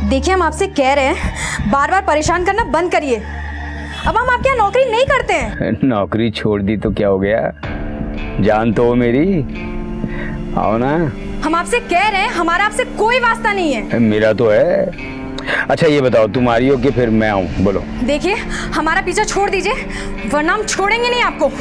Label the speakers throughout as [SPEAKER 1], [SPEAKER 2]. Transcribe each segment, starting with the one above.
[SPEAKER 1] देखिए हम आपसे कह रहे हैं, बार बार परेशान करना बंद करिए। अब हम आपके यहाँ नौकरी नहीं करते हैं।
[SPEAKER 2] नौकरी छोड़ दी तो क्या हो गया, जान तो हो मेरी, आओ ना।
[SPEAKER 1] हम आपसे कह रहे हैं, हमारा आपसे कोई वास्ता नहीं है।
[SPEAKER 2] मेरा तो है। अच्छा ये बताओ, तुम आ रही हो कि फिर मैं आऊँ? बोलो।
[SPEAKER 1] देखिए हमारा पीछा छोड़ दीजिए, वरना हम छोड़ेंगे नहीं आपको।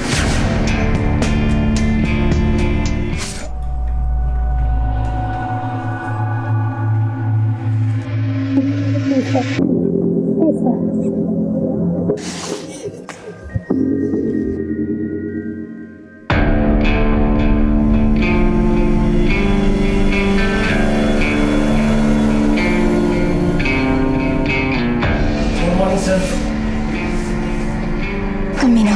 [SPEAKER 1] कमीना,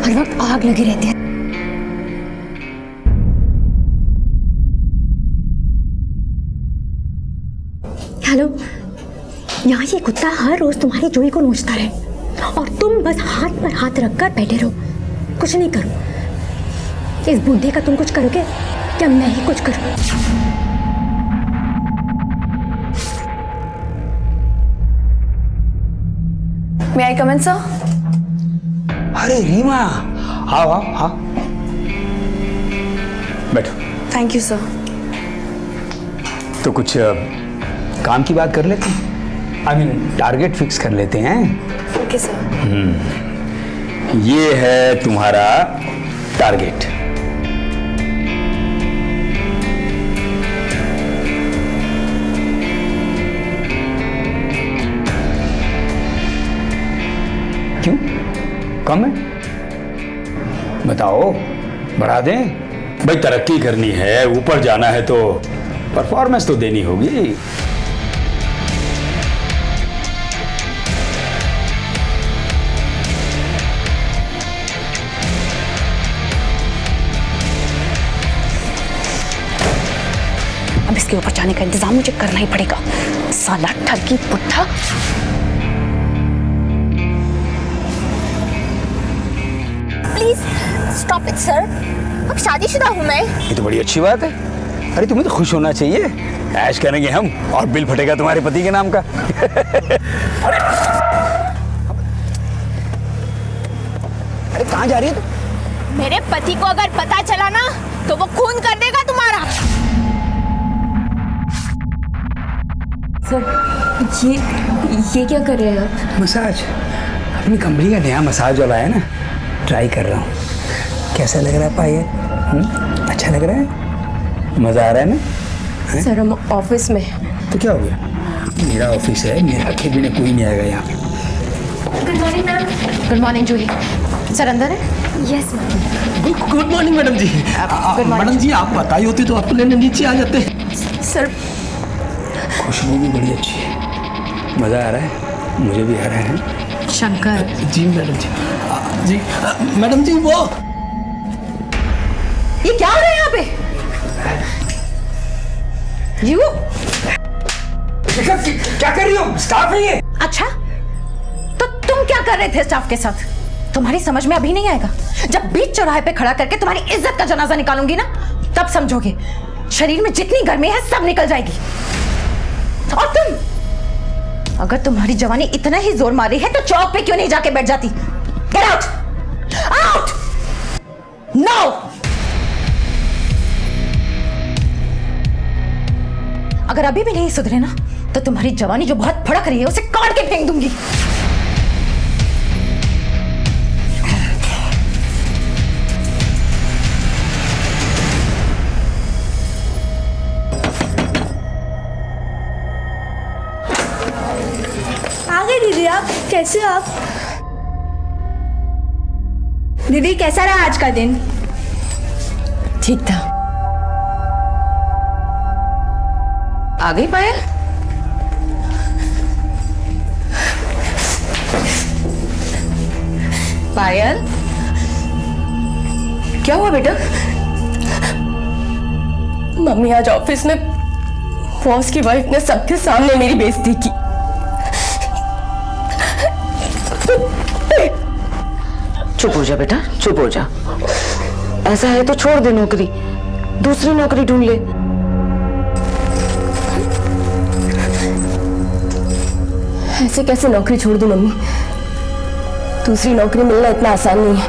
[SPEAKER 1] हर वक्त आग लगी रहती है। हेलो, यहाँ ये कुत्ता हर रोज तुम्हारी जोई को नोचता रहे और तुम बस हाथ पर हाथ रखकर बैठे रहो, कुछ नहीं करो। इस बूढ़े का तुम कुछ करोगे क्या मैं ही कुछ करूँ?
[SPEAKER 3] May I come in, sir?
[SPEAKER 2] अरे रीमा, आओ आओ हाँ, बैठो।
[SPEAKER 3] Thank you, sir.
[SPEAKER 2] तो कुछ काम की बात कर लेते हैं, आई मीन टारगेट फिक्स कर लेते हैं।
[SPEAKER 3] Okay, sir.
[SPEAKER 2] ये है तुम्हारा टारगेट। क्यों कम है? बताओ, बढ़ा दें? भाई तरक्की करनी है, ऊपर जाना है तो परफॉर्मेंस तो देनी होगी।
[SPEAKER 3] अब इसके ऊपर जाने का इंतजाम मुझे करना ही पड़ेगा। साला ठगी पुट्ठा।
[SPEAKER 4] प्लीज स्टॉप इट सर, अब शादीशुदा हूँ मैं।
[SPEAKER 2] ये तो बड़ी अच्छी बात है। अरे तुम्हें तो खुश होना चाहिए, ऐश करेंगे हम और बिल फटेगा तुम्हारे पति के नाम का। अरे कहाँ जा रही है तू?
[SPEAKER 4] मेरे पति को अगर पता चला ना तो वो खून कर देगा तुम्हारा।
[SPEAKER 1] सर ये क्या कर रहे हैं आप?
[SPEAKER 2] मसाज, अपनी कंपनी का नया मसाज वाला है ना, ट्राई कर रहा हूँ। कैसा लग रहा है पायल? अच्छा लग रहा है? मजा आ रहा है ना?
[SPEAKER 1] सर हम ऑफिस में।
[SPEAKER 2] तो क्या हो गया, मेरा ऑफिस है, मेरा केबिन है, कोई नहीं आएगा यहाँ।
[SPEAKER 1] Good morning ma'am. Good morning Juhi. Sir अंदर है? Yes ma'am.
[SPEAKER 5] Good morning madam ji. Madam ji आप बताई होती तो आपको लेने नीचे आ जाते।
[SPEAKER 1] सर
[SPEAKER 2] खुशबू भी बड़ी अच्छी है, मजा आ रहा है, मुझे भी आ रहा है।
[SPEAKER 1] शंकर।
[SPEAKER 5] जी मैडम जी। जी मैडम जी, वो
[SPEAKER 1] ये क्या हो रहा है यहाँ पे? यू
[SPEAKER 2] क्या कर रही हो? स्टाफ नहीं है।
[SPEAKER 1] अच्छा, तो तुम क्या कर रहे थे स्टाफ के साथ? तुम्हारी समझ में अभी नहीं आएगा। जब बीच चौराहे पे खड़ा करके तुम्हारी इज्जत का जनाजा निकालूंगी ना, तब समझोगे। शरीर में जितनी गर्मी है सब निकल जाएगी। और तुम, अगर तुम्हारी जवानी इतना ही जोर मारी है तो चौक पे क्यों नहीं जाके बैठ जाती? Get out, out now. अगर अभी भी नहीं सुधरे ना तो तुम्हारी जवानी जो बहुत भड़क रही है उसे काट के फेंक दूंगी।
[SPEAKER 4] आ गए दीदी आप, कैसे हो आप? दीदी कैसा रहा आज का दिन?
[SPEAKER 1] ठीक था। आ गई पायल? पायल क्या हुआ बेटा?
[SPEAKER 6] मम्मी आज ऑफिस में बॉस की वाइफ ने सबके सामने मेरी बेइज्जती की।
[SPEAKER 3] चुप हो जा बेटा, चुप हो जा। ऐसा है तो छोड़ दे नौकरी, दूसरी नौकरी ढूंढ ले।
[SPEAKER 6] ऐसे कैसे नौकरी छोड़ दूं मम्मी? दूसरी नौकरी मिलना इतना आसान नहीं है।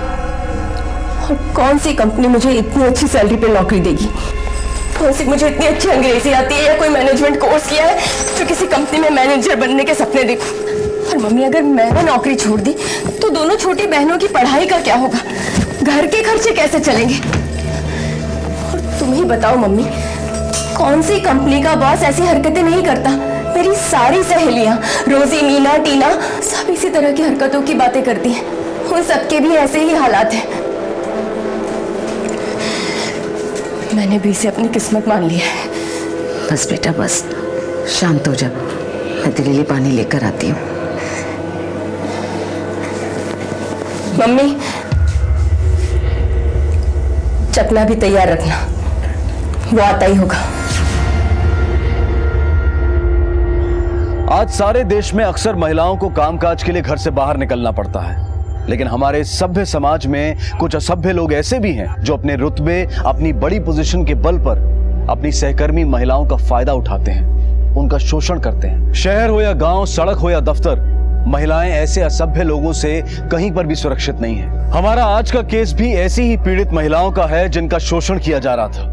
[SPEAKER 6] और कौन सी कंपनी मुझे इतनी अच्छी सैलरी पे नौकरी देगी? कौन सी मुझे इतनी अच्छी अंग्रेजी आती है या कोई मैनेजमेंट कोर्स किया है जो किसी कंपनी में मैनेजर बनने के सपने देखूं? और मम्मी अगर मैंने नौकरी छोड़ दी तो दोनों छोटी बहनों की पढ़ाई का क्या होगा? घर के खर्चे कैसे चलेंगे? और तुम ही बताओ मम्मी, कौन सी कंपनी का बॉस ऐसी हरकतें नहीं करता? मेरी सारी सहेलियां रोजी, मीना, टीना सब इसी तरह की हरकतों की बातें करती हैं। उन सबके भी ऐसे ही हालात हैं। मैंने भी इसे अपनी किस्मत मान ली है।
[SPEAKER 7] बस बेटा बस, शांत हो जा। मैं तेरे लिए पानी लेकर आती हूँ।
[SPEAKER 6] मम्मी, चकना भी तैयार रखना, वो आता ही होगा।
[SPEAKER 8] आज सारे देश में अक्सर महिलाओं को कामकाज के लिए घर से बाहर निकलना पड़ता है, लेकिन हमारे सभ्य समाज में कुछ असभ्य लोग ऐसे भी हैं जो अपने रुतबे, अपनी बड़ी पोजीशन के बल पर अपनी सहकर्मी महिलाओं का फायदा उठाते हैं, उनका शोषण करते हैं। शहर हो या गांव, सड़क हो या दफ्तर, महिलाएं ऐसे असभ्य लोगों से कहीं पर भी सुरक्षित नहीं है। हमारा आज का केस भी ऐसी ही पीड़ित महिलाओं का है जिनका शोषण किया जा रहा था।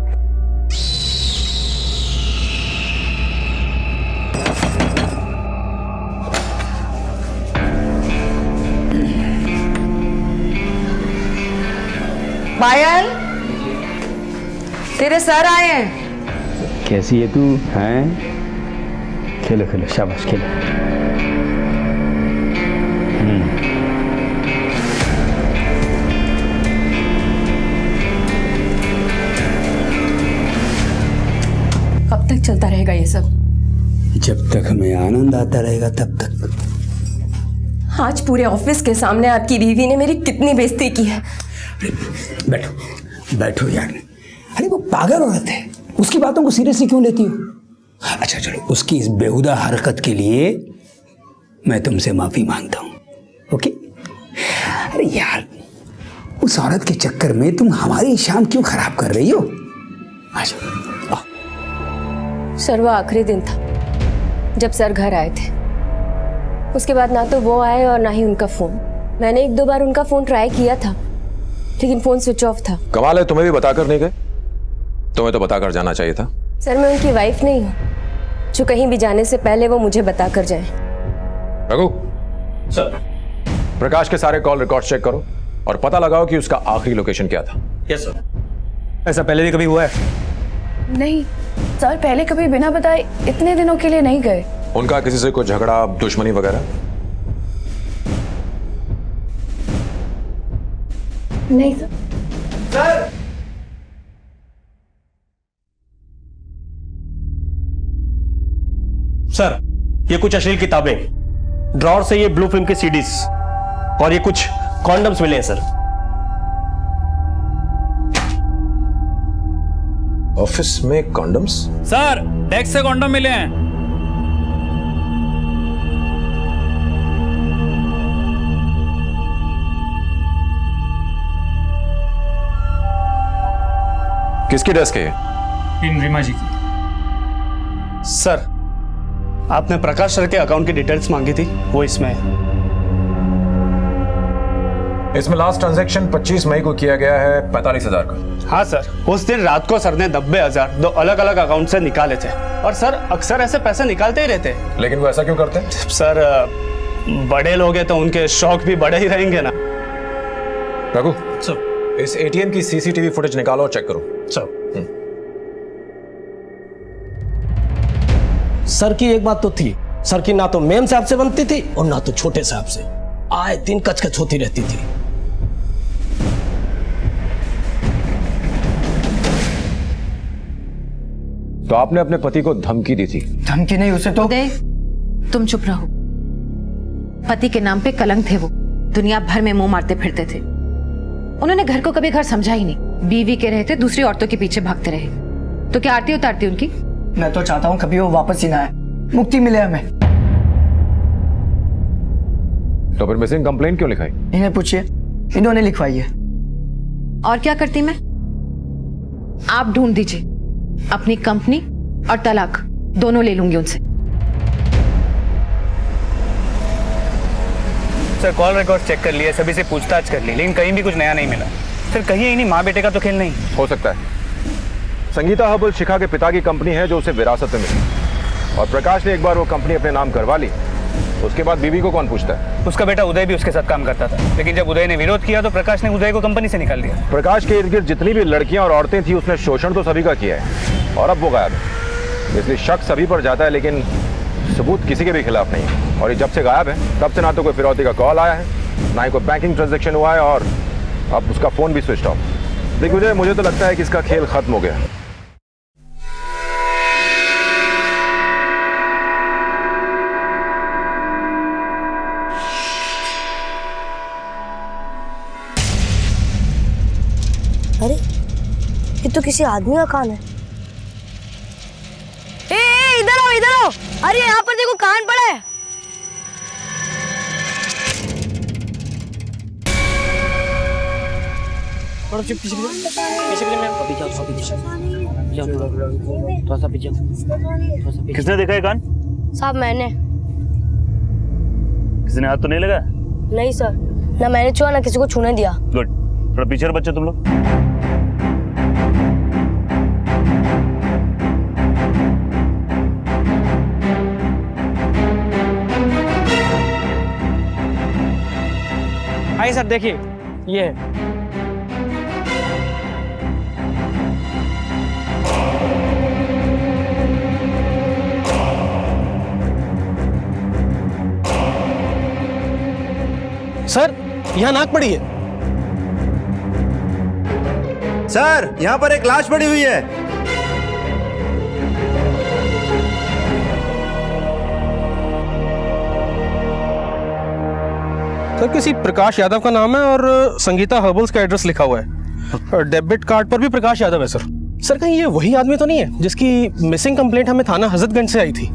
[SPEAKER 7] पायल, तेरे सर आए हैं।
[SPEAKER 2] कैसी है तू? हैं? खेलो खेलो, शाबाश खेलो।
[SPEAKER 6] कब तक चलता रहेगा ये सब?
[SPEAKER 2] जब तक हमें आनंद आता रहेगा तब तक।
[SPEAKER 6] आज पूरे ऑफिस के सामने आपकी बीवी ने मेरी कितनी बेइज्जती की है।
[SPEAKER 2] बैठो बैठो यार। अरे वो पागल औरत है, उसकी बातों को सीरियसली क्यों लेती हो? अच्छा चलो, उसकी इस बेहुदा हरकत के लिए मैं तुमसे माफी मांगता हूँ, ओके? अरे यार, उस औरत के चक्कर में तुम हमारी शाम क्यों खराब कर रही हो? अच्छा
[SPEAKER 6] सर, वो आखिरी दिन था जब सर घर आए थे। उसके बाद ना तो वो आए और ना ही उनका फोन। मैंने 1-2 बार उनका फोन ट्राई किया था, लेकिन फोन स्विच ऑफ था।
[SPEAKER 9] कमाल है, तुम्हें भी बताकर नहीं गए? तुम्हें तो बताकर जाना चाहिए था।
[SPEAKER 6] सर, मैं उनकी वाइफ नहीं हूँ जो कहीं भी जाने से पहले वो मुझे बताकर जाए।
[SPEAKER 9] रघु सर, प्रकाश के सारे कॉल रिकॉर्ड चेक करो और पता लगाओ कि उसका आखिरी लोकेशन क्या था।
[SPEAKER 5] Yes sir. ऐसा पहले भी कभी हुआ है?
[SPEAKER 3] नहीं सर, पहले कभी बिना बताए इतने दिनों के लिए नहीं गए।
[SPEAKER 9] उनका किसी से कोई झगड़ा, दुश्मनी वगैरह?
[SPEAKER 3] नहीं सर।
[SPEAKER 5] सर, ये कुछ अश्लील किताबें, ड्रॉर से ये ब्लू फिल्म की सीडीज और ये कुछ कॉन्डम्स मिले हैं सर।
[SPEAKER 9] ऑफिस में कॉन्डम्स?
[SPEAKER 10] सर, डेस्क से कॉन्डम मिले हैं।
[SPEAKER 9] किसकी डेस्क है?
[SPEAKER 10] इन रीमा जी की।
[SPEAKER 5] सर, आपने प्रकाश सर के अकाउंट की डिटेल्स मांगी थी, वो इसमें है।
[SPEAKER 9] इसमें लास्ट ट्रांजैक्शन 25 मई को किया गया है 45,000 का।
[SPEAKER 5] हाँ सर, उस दिन रात को सर ने 90,000 2 अलग अलग अकाउंट से निकाले थे। और सर अक्सर ऐसे पैसे निकालते ही रहते हैं।
[SPEAKER 9] लेकिन वो ऐसा क्यों करते हैं?
[SPEAKER 5] सर, बड़े लोग हैं तो उनके शौक भी बड़े ही रहेंगे ना।
[SPEAKER 9] रघु सर, इस एटीएम की सीसीटीवी फुटेज निकालो और चेक करो।
[SPEAKER 5] सर की एक बात तो थी, सर की ना तो मेम साहब से बनती थी और ना तो छोटे साहब से। आए दिन कचकच होती रहती थी।
[SPEAKER 9] तो आपने अपने पति को धमकी दी थी?
[SPEAKER 5] धमकी नहीं, उसे तो
[SPEAKER 1] तुम चुप रहो। पति के नाम पे कलंक थे वो, दुनिया भर में मुंह मारते फिरते थे। उन्होंने घर को कभी घर समझा ही नहीं, बीवी के रहते दूसरी औरतों के पीछे भागते रहे। तो क्या आरती उतारती उनकी?
[SPEAKER 11] मैं तो चाहता हूँ कभी वो वापस ही ना आए, मुक्ति मिले हमें।
[SPEAKER 9] तो फिर मिसिंग कंप्लेंट क्यों लिखाई?
[SPEAKER 11] इन्हें पूछिए, इन्होंने लिखवाई है।
[SPEAKER 1] और क्या करती मैं? आप ढूंढ दीजिए, अपनी कंपनी और तलाक दोनों ले लूंगी उनसे।
[SPEAKER 10] सर कॉल रिकॉर्ड चेक कर लिए, सभी से पूछताछ कर ली, लेकिन कहीं भी कुछ नया नहीं मिला। सर कहिए ही नहीं, माँ बेटे का तो खेल नहीं
[SPEAKER 9] हो सकता है संगीता हर्बल शिखा के पिता की कंपनी है जो उसे विरासत में मिली, और प्रकाश ने एक बार वो कंपनी अपने नाम करवा ली, उसके बाद बीवी को कौन पूछता है?
[SPEAKER 10] उसका बेटा उदय भी उसके साथ काम करता था, लेकिन जब उदय ने विरोध किया तो प्रकाश ने उदय को कंपनी से निकाल दिया।
[SPEAKER 9] प्रकाश के इर्द गिर्द जितनी भी लड़कियां और औरतें थी उसने शोषण तो सभी का किया है, और अब वो गायब है। इसलिए शक सभी पर जाता है, लेकिन सबूत किसी के भी खिलाफ नहीं है। और ये जब से गायब है तब से ना तो कोई फिरौती का कॉल आया है, ना ही कोई बैंकिंग ट्रांजैक्शन हुआ है, और अब उसका फोन भी स्विच ऑफ। देखिए मुझे तो लगता है कि इसका खेल खत्म हो गया।
[SPEAKER 4] अरे ये तो किसी आदमी का कान है। ए इधर आओ इधर आओ। अरे यहाँ पर देखो कान पड़ा है।
[SPEAKER 10] किसने देखा है कान?
[SPEAKER 4] साहब मैंने।
[SPEAKER 10] किसी ने हाथ तो नहीं लगा?
[SPEAKER 4] नहीं सर, ना मैंने छुआ ना किसी को छूने दिया।
[SPEAKER 10] गुड, थोड़ा पीछे रहो बच्चे तुम लोग।
[SPEAKER 11] आइए सर, देखिए ये है।
[SPEAKER 5] सर यहाँ नाक पड़ी है।
[SPEAKER 12] सर यहाँ पर एक लाश पड़ी हुई है।
[SPEAKER 5] सर किसी प्रकाश यादव का नाम है और संगीता हर्बल्स का एड्रेस लिखा हुआ है, और डेबिट कार्ड पर भी प्रकाश यादव है सर। सर कहीं ये वही आदमी तो नहीं है जिसकी मिसिंग कंप्लेंट हमें थाना हजरतगंज से आई थी?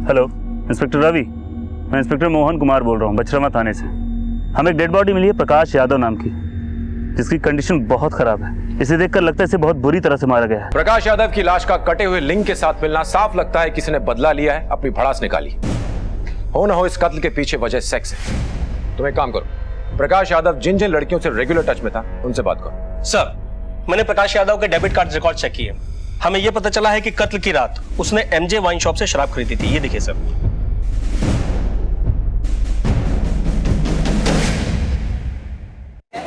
[SPEAKER 10] हेलो इंस्पेक्टर रवि, मैं इंस्पेक्टर मोहन कुमार बोल रहा हूँ बछरवा थाने से। हमें एक डेड बॉडी मिली है प्रकाश यादव नाम की, जिसकी कंडीशन बहुत खराब है। इसे देखकर लगता है इसे बहुत बुरी तरह से मारा गया है।
[SPEAKER 9] प्रकाश यादव की लाश का कटे हुए लिंग के साथ मिलना साफ लगता है किसी ने बदला लिया है, अपनी भड़ास निकाली। हो ना हो इस कत्ल के पीछे वजह सेक्स है। तुम एक काम करो, प्रकाश यादव जिन जिन लड़कियों से रेगुलर टच में था उनसे बात करो।
[SPEAKER 5] सर मैंने प्रकाश यादव के डेबिट कार्ड रिकॉर्ड चेक किए, हमें यह पता चला है कि कत्ल की रात उसने एमजे वाइन शॉप से शराब खरीदी थी। ये देखिए सर।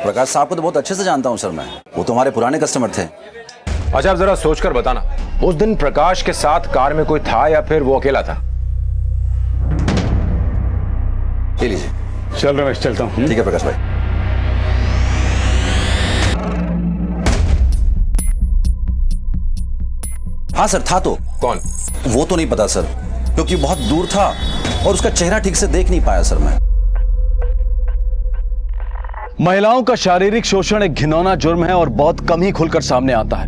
[SPEAKER 12] प्रकाश साहब को तो बहुत अच्छे से जानता हूं सर मैं, वो तो हमारे पुराने कस्टमर थे।
[SPEAKER 9] अच्छा आप जरा सोचकर बताना, उस दिन प्रकाश के साथ कार में कोई था या फिर वो अकेला था?
[SPEAKER 12] ले लीजिए।
[SPEAKER 2] चल रमेश, चलता हूँ।
[SPEAKER 12] ठीक है प्रकाश भाई। हाँ सर था तो।
[SPEAKER 9] कौन?
[SPEAKER 12] वो तो नहीं पता सर, क्योंकि बहुत दूर था और उसका चेहरा ठीक से देख नहीं पाया सर मैं।
[SPEAKER 8] महिलाओं का शारीरिक शोषण एक घिनौना जुर्म है और बहुत कम ही खुलकर सामने आता है,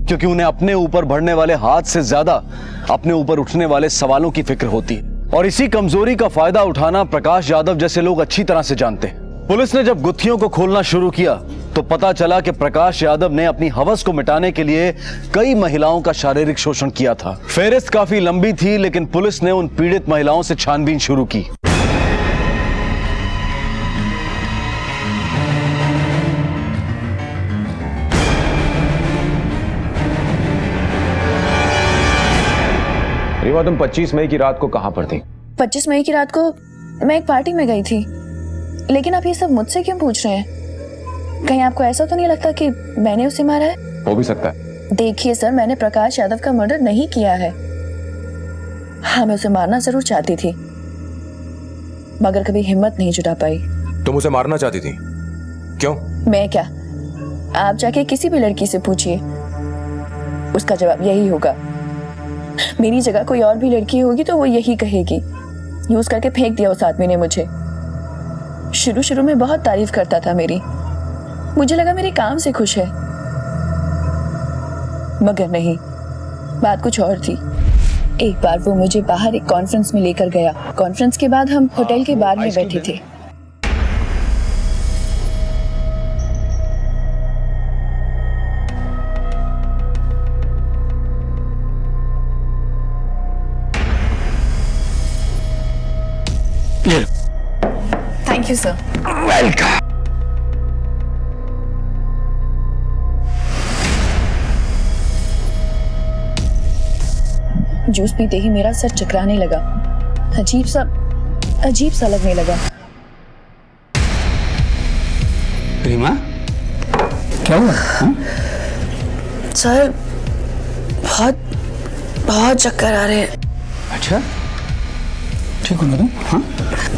[SPEAKER 8] क्योंकि उन्हें अपने ऊपर बढ़ने वाले हाथ से ज्यादा अपने ऊपर उठने वाले सवालों की फिक्र होती है, और इसी कमजोरी का फायदा उठाना प्रकाश यादव जैसे लोग अच्छी तरह से जानते हैं। पुलिस ने जब गुत्थियों को खोलना शुरू किया तो पता चला कि प्रकाश यादव ने अपनी हवस को मिटाने के लिए कई महिलाओं का शारीरिक शोषण किया था। फेहरिस्त काफी लंबी थी, लेकिन पुलिस ने उन पीड़ित महिलाओं से छानबीन शुरू की।
[SPEAKER 9] रीवा तुम 25 मई की रात को कहां पर थी?
[SPEAKER 3] 25 मई की रात को मैं एक पार्टी में गई थी, लेकिन आप ये सब मुझसे क्यों पूछ रहे हैं? कहीं आपको ऐसा तो नहीं लगता कि मैंने उसे मारा है?
[SPEAKER 9] हो भी सकता है।
[SPEAKER 3] देखिए सर, मैंने प्रकाश यादव का मर्डर नहीं किया है। हाँ, मैं उसे मारना जरूर चाहती थी, मगर कभी हिम्मत नहीं जुटा पाई।
[SPEAKER 9] तुम उसे मारना चाहती थी? क्यों?
[SPEAKER 3] मैं क्या, आप जाके किसी भी लड़की से पूछिए, उसका जवाब यही होगा। मेरी जगह कोई और भी लड़की होगी तो वो यही कहेगी। यूज करके फेंक दिया उस आदमी ने मुझे। शुरू शुरू में बहुत तारीफ करता था मेरी, मुझे लगा मेरे काम से खुश है, मगर नहीं, बात कुछ और थी। एक बार वो मुझे बाहर एक कॉन्फ्रेंस में लेकर गया। कॉन्फ्रेंस के बाद हम होटल के बार में बैठे थे। Thank you sir.
[SPEAKER 2] Welcome.
[SPEAKER 3] Juice पीते ही मेरा सर चकराने लगा, अजीब सा लगने लगा।
[SPEAKER 2] रीमा, क्या हुआ?
[SPEAKER 3] सर बहुत चक्कर आ रहे हैं।
[SPEAKER 2] अच्छा, ठीक हो ना तुम? हाँ,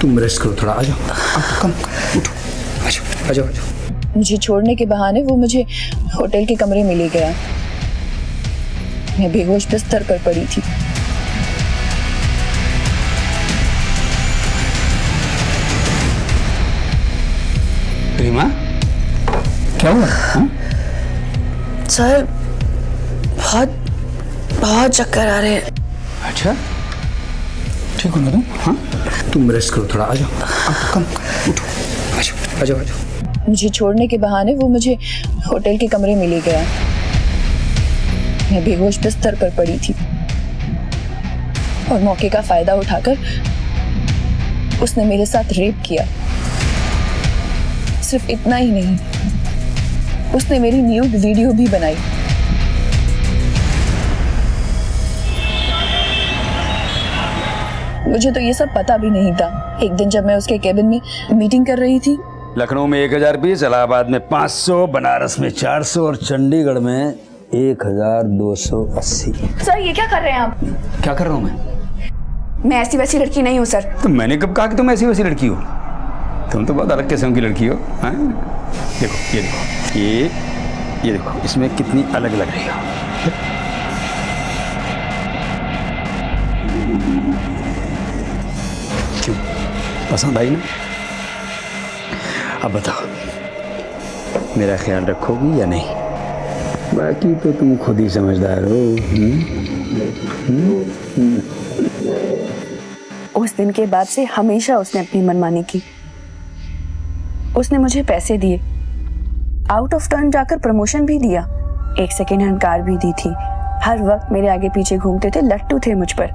[SPEAKER 2] तुम रेस्ट करो थोड़ा, आ जाओ, कम उठो, आ जाओ।
[SPEAKER 3] मुझे छोड़ने के बहाने वो मुझे होटल के कमरे में ले गया। मैं बेहोश बिस्तर पर पड़ी थी।
[SPEAKER 2] रीमा, क्या हुआ? हाँ?
[SPEAKER 3] सर बहुत चक्कर आ रहे हैं।
[SPEAKER 2] अच्छा, ठीक हो ना तुम? हाँ, तुम रेस्ट करो थोड़ा, आ जाओ, कम उठो, आ जाओ।
[SPEAKER 3] मुझे छोड़ने के बहाने वो मुझे होटल के कमरे में ले गया। मैं बेहोश बिस्तर पर पड़ी थी और मौके का फायदा उठाकर उसने मेरे साथ रेप किया। सिर्फ इतना ही नहीं, उसने मेरी न्यूड वीडियो भी बनाई। मुझे तो ये सब पता भी नहीं था। एक दिन जब मैं उसके केबिन में मीटिंग कर रही थी,
[SPEAKER 2] लखनऊ में 1020, इलाहाबाद में 500, बनारस में 400 और चंडीगढ़ में 1280।
[SPEAKER 3] सर ये क्या कर रहे हैं आप?
[SPEAKER 2] क्या कर रहा हूँ
[SPEAKER 3] मैं ऐसी वैसी लड़की नहीं हूँ सर।
[SPEAKER 2] तो मैंने कब कहा कि तुम ऐसी वैसी लड़की हो? तुम तो बहुत अलग किस्म की लड़की हो। हाँ? देखो ये देखो, इसमें कितनी अलग लग रही हो। क्यों, पसंद आई ना? अब बताओ, मेरा ख्याल रखोगी या नहीं? बाकी तो तुम खुद ही समझदार हो।
[SPEAKER 3] उस दिन के बाद से हमेशा उसने अपनी मनमानी की। उसने मुझे पैसे दिए, आउट ऑफ टर्न जाकर प्रमोशन भी दिया, एक सेकेंड हैंड कार भी दी थी। हर वक्त मेरे आगे पीछे घूमते थे, लट्टू थे मुझ पर।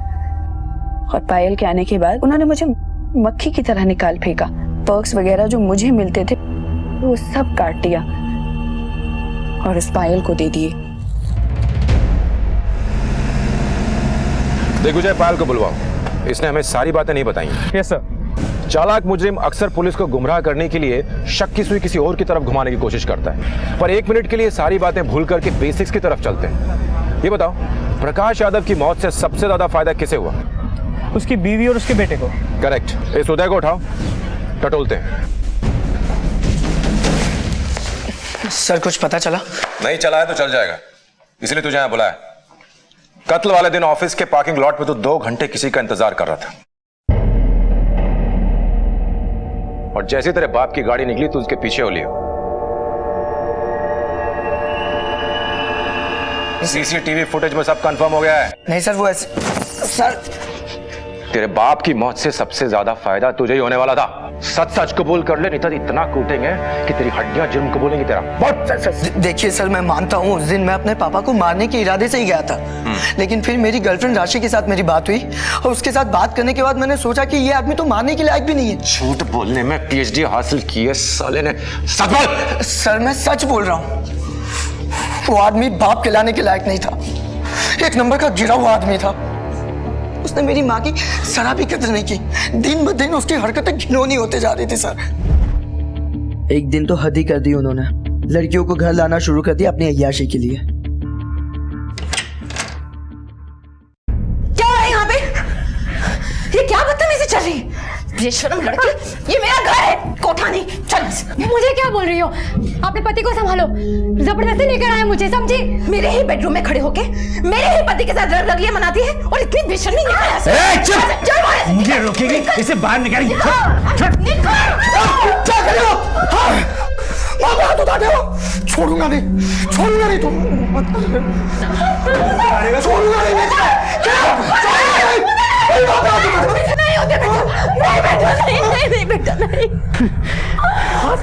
[SPEAKER 3] और पायल के आने के बाद उन्होंने मुझे मक्खी की तरह निकाल फेंका। पर्क्स वगैरह जो मुझे मिलते थे वो सब काट दिया और उस पायल को दे दिए।
[SPEAKER 9] दिग्विजय, पायल को बुलवाओ, इसने हमें सारी बातें नहीं बताई।
[SPEAKER 5] Yes sir.
[SPEAKER 9] चालाक मुजरिम अक्सर पुलिस को गुमराह करने के लिए शक की सुई किसी और की तरफ घुमाने की कोशिश करता है, पर एक मिनट के लिए सारी बातें भूल करके बेसिक्स की तरफ चलते हैं। ये बताओ, प्रकाश यादव की मौत से सबसे ज्यादा फायदा किसे हुआ?
[SPEAKER 5] उसकी बीवी और उसके बेटे को।
[SPEAKER 9] करेक्ट। इस उदय को उठाओ, टटोलते हैं।
[SPEAKER 11] सर कुछ पता चला?
[SPEAKER 9] नहीं चला है तो चल जाएगा, इसलिए तुझे यहां बुलाया। कत्ल वाले दिन ऑफिस के पार्किंग लॉट में तो 2 घंटे किसी का इंतजार कर रहा था, और जैसे तेरे बाप की गाड़ी निकली तो उसके पीछे हो लियो। सीसीटीवी फुटेज में सब कंफर्म हो गया है।
[SPEAKER 11] नहीं सर, वो ऐसे सर,
[SPEAKER 9] तेरे बाप की मौत से सबसे ज्यादा फायदा तुझे ही होने वाला था। सच सच कबूल कर ले, नहीं तो इतना कूटेंगे कि तेरी हड्डियां जुर्म कबूलेंगी तेरा।
[SPEAKER 11] देखिए सर, मैं मानता हूँ उस दिन मैं अपने पापा को मारने के इरादे से ही गया था, लेकिन फिर मेरी गर्लफ्रेंड राशि के साथ मेरी बात हुई और उसके साथ बात करने के बाद मैंने सोचा कि ये आदमी तो मारने के लायक भी नहीं है।
[SPEAKER 9] झूठ बोलने में पीएचडी हासिल की है साले ने। सच बोल।
[SPEAKER 11] सर मैं सच बोल रहा हूँ, वो आदमी बाप खिलाने के लायक नहीं था, एक नंबर का गिरा हुआ आदमी था। उसने मेरी माँ की जरा भी कदर नहीं की। दिन ब दिन उसकी हरकतें घिनौनी होते जा रही थी सर। एक दिन तो हद ही कर दी उन्होंने, लड़कियों को घर लाना शुरू कर दिया अपनी अय्याशी के लिए।
[SPEAKER 1] क्या हो रहा है यहाँ पे? ये क्या बदतमीजी चल रही है? बेशर्म लड़की, ये मेरा घर है, कोठा नहीं। चल।
[SPEAKER 13] मुझे क्या बोल रही हो? अपने पति को संभालो, जबरदस्ती लेकर आए मुझे, समझी?
[SPEAKER 1] मेरे ही बेडरूम में खड़े होके मेरे ही पति के साथ रंगलियां मनाती है और इतनी बेशर्मी नहीं।
[SPEAKER 2] चुप! मुझे रोकेगी? इसे बाहर निकालेंगे।
[SPEAKER 11] क्या कर रहे हो? हाथ उठाते हो? छोड़ूंगा नहीं, छोड़ूंगा नहीं तुम। छोड़ूंगा नहीं।
[SPEAKER 1] नहीं होते बेटा, नहीं बेटा, नहीं।
[SPEAKER 11] हाथ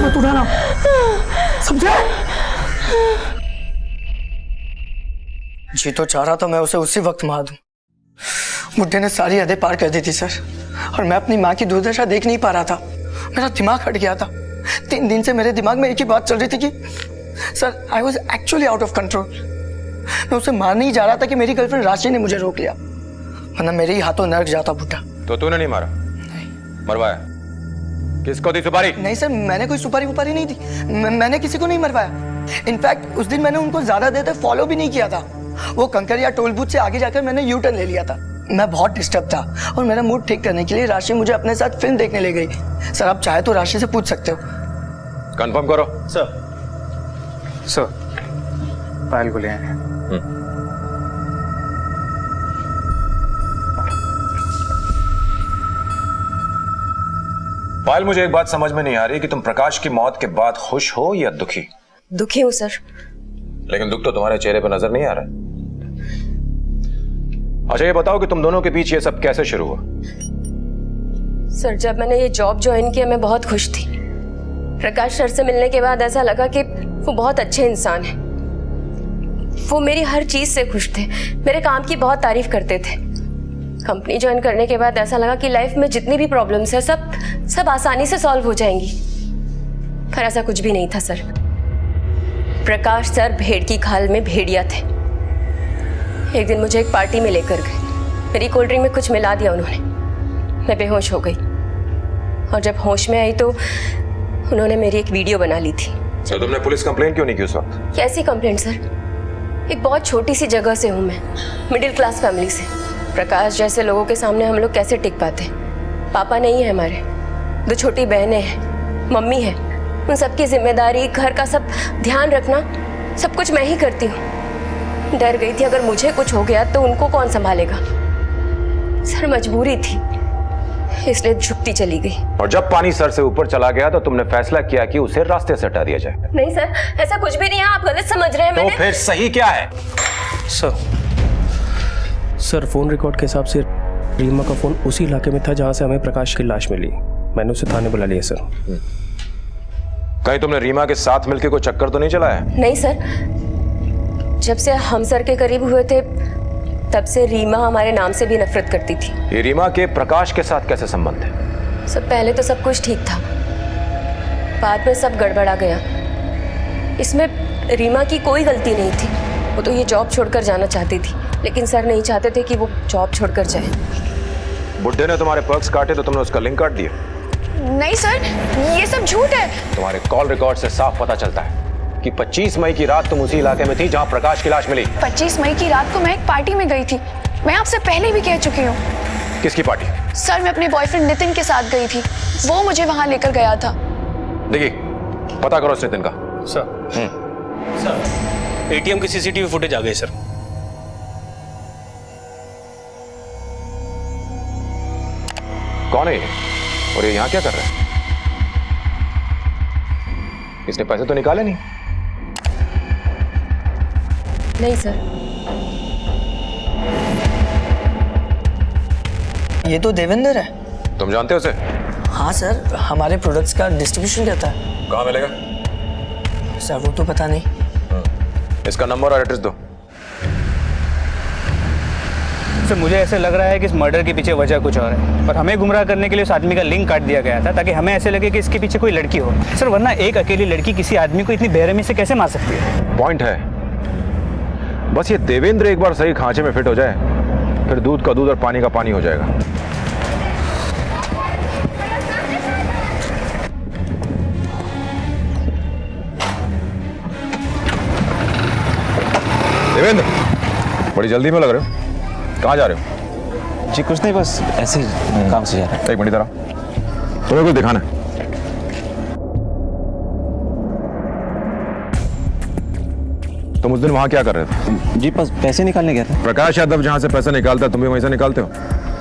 [SPEAKER 11] मत उठाना, समझे? जी तो चाह रहा था मैं उसे उसी वक्त मार दूं। बुड्ढे ने सारी हदें पार कर दी थी सर। और मैं अपनी माँ की दुर्दशा देख नहीं पा रहा था। मेरा दिमाग हट गया था। 3 दिन से मेरे दिमाग में एक ही बात चल रही थी कि sir I was actually out of control. मैं उसे मारने ही जा रहा था कि मेरी गर्लफ्रेंड राशि ने मुझे रोक लिया, वरना मेरे ही हाथों नरक जाता बूटा।
[SPEAKER 9] तो तूने नहीं मारा?
[SPEAKER 11] नहीं।
[SPEAKER 9] मरवाया? किसको दी सुपारी?
[SPEAKER 11] नहीं सर, मैंने कोई सुपारी वुपारी नहीं दी। मैंने किसी को नहीं मरवाया। इनफैक्ट उस दिन मैंने उनको ज्यादा देर तक फॉलो भी नहीं किया था। वो कंकरिया टोल बूथ से आगे जाकर मैंने यू टर्न ले लिया था। मैं बहुत डिस्टर्ब था और मेरा मूड ठीक करने के लिए राशि मुझे अपने साथ फिल्म देखने ले गई। सर आप चाहे तो राशि से पूछ सकते हो।
[SPEAKER 9] कंफर्म करो।
[SPEAKER 14] सर पायल को ले आए।
[SPEAKER 9] पायल, मुझे एक बात समझ में नहीं आ रही कि तुम प्रकाश की मौत के बाद खुश हो या दुखी?
[SPEAKER 6] दुखी हूँ सर।
[SPEAKER 9] लेकिन दुख तो तुम्हारे चेहरे पर नजर नहीं आ रहा। अच्छा ये बताओ कि तुम दोनों के बीच ये सब कैसे शुरू हुआ?
[SPEAKER 6] सर जब मैंने ये जॉब ज्वाइन किया मैं बहुत खुश थी। प्रकाश सर से मिलने के बाद ऐसा लगा कि वो बहुत अच्छे इंसान हैं। वो मेरी हर चीज से खुश थे, मेरे काम की बहुत तारीफ करते थे। कंपनी ज्वाइन करने के बाद ऐसा लगा कि लाइफ में जितनी भी प्रॉब्लम्स है सब आसानी से सॉल्व हो जाएंगी, पर ऐसा कुछ भी नहीं था सर। प्रकाश सर भेड़ की खाल में भेड़िया थे। एक दिन मुझे एक पार्टी में लेकर गए। मेरी कोल्ड ड्रिंक में कुछ मिला दिया उन्होंने। मैं बेहोश हो गई और जब होश में आई तो उन्होंने मेरी एक वीडियो बना ली थी।
[SPEAKER 9] तो तुमने पुलिस कंप्लेंट क्यों नहीं की उस वक्त?
[SPEAKER 6] कैसी कंप्लेंट सर? एक बहुत छोटी सी जगह से हूँ मैं, मिडिल क्लास फैमिली से। प्रकाश जैसे लोगों के सामने हम लोग कैसे टिक पाते? पापा नहीं है हमारे, 2 छोटी बहनें हैं, मम्मी है। उन सबकी जिम्मेदारी, घर का सब ध्यान रखना, सब कुछ मैं ही करती हूँ। डर गई थी अगर मुझे कुछ हो गया तो उनको कौन संभालेगा। सर मजबूरी थी, इसलिए झुकती चली गई।
[SPEAKER 9] और जब पानी सर से ऊपर चला गया तो तुमने फैसला किया कि उसे रास्ते से हटा दिया जाए?
[SPEAKER 6] नहीं सर, ऐसा कुछ भी नहीं है, आप गलत समझ रहे हैं।
[SPEAKER 9] तो फिर सही क्या है?
[SPEAKER 5] सर फोन रिकॉर्ड के हिसाब से रीमा का फोन उसी इलाके में था जहां से हमें प्रकाश की लाश मिली। मैंने उसे थाने बुला लिया सर।
[SPEAKER 9] कहीं तुमने रीमा के साथ मिलकर कोई चक्कर तो नहीं चलाया?
[SPEAKER 6] नहीं सर, जब से हम सर के करीब हुए थे तब से रीमा हमारे नाम से भी नफरत करती थी।
[SPEAKER 9] ये रीमा के प्रकाश के साथ कैसे संबंध है?
[SPEAKER 6] सब पहले तो सब कुछ ठीक था, बाद में सब गड़बड़ा गया। इसमें रीमा की कोई गलती नहीं थी। वो तो ये जॉब छोड़कर जाना चाहती थी, लेकिन सर नहीं चाहते थे कि वो जॉब छोड़कर जाए।
[SPEAKER 9] बुड्ढे ने तुम्हारे पर्क्स काटे तो तुमने उसका लिंक काट दिया?
[SPEAKER 4] नहीं सर, ये सब झूठ है।
[SPEAKER 9] तुम्हारे कॉल रिकॉर्ड से साफ पता चलता है कि 25 मई की रात तुम उसी इलाके में थी जहां प्रकाश की लाश मिली।
[SPEAKER 4] 25 मई की रात को मैं एक पार्टी में गई थी। मैं आपसे पहले भी कह चुकी हूँ।
[SPEAKER 9] किसकी पार्टी?
[SPEAKER 4] सर मैं अपने बॉयफ्रेंड नितिन के साथ गई थी, वो मुझे वहां लेकर गया था।
[SPEAKER 9] देखिए पता करो उस नितिन का।
[SPEAKER 5] सर एटीएम की सीसीटीवी फुटेज आ गई सर।
[SPEAKER 9] कौन है ये और ये यहाँ क्या कर रहा है? इसने पैसे तो निकाले नहीं?
[SPEAKER 6] नहीं सर।
[SPEAKER 11] ये तो देवेंद्र है।
[SPEAKER 9] तुम जानते हो उसे?
[SPEAKER 11] हाँ सर, हमारे प्रोडक्ट्स का डिस्ट्रीब्यूशन करता है।
[SPEAKER 9] कहाँ मिलेगा?
[SPEAKER 11] सर वो तो पता नहीं।
[SPEAKER 9] इसका नंबर और एड्रेस दो।
[SPEAKER 14] सर मुझे ऐसे लग रहा है कि इस मर्डर के पीछे वजह कुछ और है और हमें गुमराह करने के लिए उस आदमी का लिंक काट दिया गया था ताकि हमें ऐसे लगे कि इसके पीछे कोई लड़की हो। सर वरना एक अकेली लड़की किसी आदमी को इतनी बेरहमी से कैसे मार सकती है?
[SPEAKER 9] पॉइंट है, बस ये देवेंद्र एक बार सही खांचे में फिट हो जाए फिर दूध का दूध और पानी का पानी हो जाएगा। देवेंद्र बड़ी जल्दी में लग रहे हो, कहाँ जा रहे हो?
[SPEAKER 12] जी कुछ नहीं, बस ऐसे ही काम से जा रहा है।
[SPEAKER 9] एक मिनट इधर आओ, तुम्हें कुछ दिखाना है। तुम उस दिन वहां क्या कर रहे थे?
[SPEAKER 12] जी बस पैसे निकालने गया था।
[SPEAKER 9] प्रकाश यादव जहां से पैसा निकालता तुम भी वहीं से निकालते हो?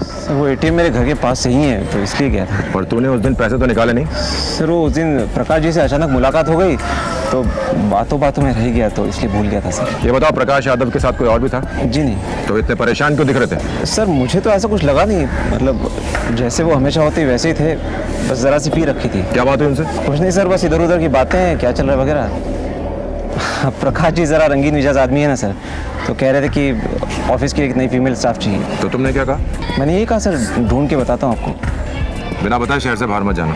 [SPEAKER 12] सर वो एटीएम मेरे घर के पास से ही है तो इसलिए गया था।
[SPEAKER 9] और तूने उस दिन पैसे तो निकाले नहीं?
[SPEAKER 12] सर वो उस दिन प्रकाश जी से अचानक मुलाकात हो गई तो बातों बातों में रह गया तो इसलिए भूल गया था सर।
[SPEAKER 9] ये बताओ प्रकाश यादव के साथ कोई और भी था?
[SPEAKER 12] जी नहीं।
[SPEAKER 9] तो इतने परेशान क्यों दिख रहे थे?
[SPEAKER 12] सर मुझे तो ऐसा कुछ लगा नहीं, मतलब जैसे वो हमेशा होते वैसे ही थे, बस ज़रा सी पी रखी थी।
[SPEAKER 9] क्या बात हुई उनसे?
[SPEAKER 12] कुछ नहीं सर, बस इधर उधर की बातें, क्या चल रहा है वगैरह। प्रकाश जी ज़रा रंगीन मिजाज आदमी है ना सर, तो कह रहे थे कि ऑफिस की एक नई फीमेल स्टाफ चाहिए।
[SPEAKER 9] तो तुमने क्या कहा?
[SPEAKER 12] मैंने यही कहा सर ढूंढ के बताता हूँ आपको।
[SPEAKER 9] बिना बताए शहर से बाहर मत जाना।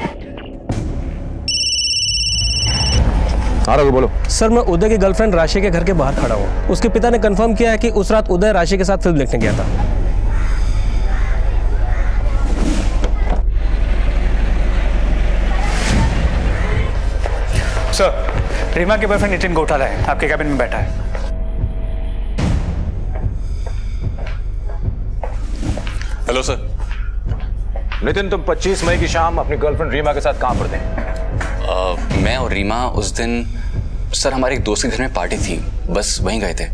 [SPEAKER 9] हाँ रघु बोलो।
[SPEAKER 5] सर मैं उदय की गर्लफ्रेंड राशि के घर के बाहर खड़ा हूँ। उसके पिता ने कंफर्म किया है कि उस रात उदय राशि के साथ फिल्म देखने गया था।
[SPEAKER 14] सर, रीमा के बॉयफ्रेंड नितिन गोठाला है, आपके कैबिन में बैठा है।
[SPEAKER 9] Hello sir. नितिन, तुम 25 मई की शाम अपनी गर्लफ्रेंड रीमा के साथ कहां पर थे?
[SPEAKER 15] मैं और रीमा उस दिन सर हमारे एक दोस्त के घर में पार्टी थी, बस वहीं गए थे।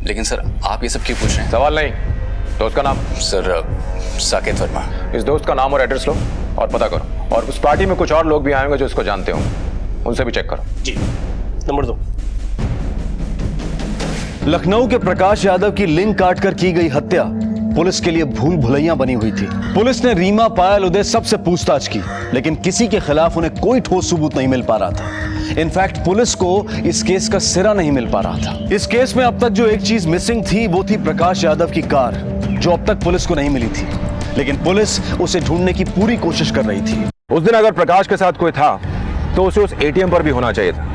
[SPEAKER 15] लेकिन सर आप ये सब क्यों पूछ रहे हैं?
[SPEAKER 9] सवाल नहीं, दोस्त का नाम?
[SPEAKER 15] सर साकेत वर्मा।
[SPEAKER 9] इस दोस्त का नाम और एड्रेस लो और पता करो। और उस पार्टी में कुछ और लोग भी आएंगे जो इसको जानते हो, उनसे भी चेक करो।
[SPEAKER 5] जी। नंबर 2।
[SPEAKER 8] लखनऊ के प्रकाश यादव की लिंक काटकर की गई हत्या पुलिस के लिए भूल भुलैया बनी हुई थी। पुलिस ने रीमा, पायल, उदय सबसे पूछताछ की, लेकिन किसी के खिलाफ उन्हें कोई ठोस सबूत नहीं मिल पा रहा था। इनफैक्ट पुलिस को इस केस का सिरा नहीं मिल पा रहा था। इस केस में अब तक जो एक चीज मिसिंग थी वो थी प्रकाश यादव की कार, जो अब तक पुलिस को नहीं मिली थी, लेकिन पुलिस उसे ढूंढने की पूरी कोशिश कर रही थी।
[SPEAKER 9] उस दिन अगर प्रकाश के साथ कोई था तो उसे उस एटीएम पर भी होना चाहिए था,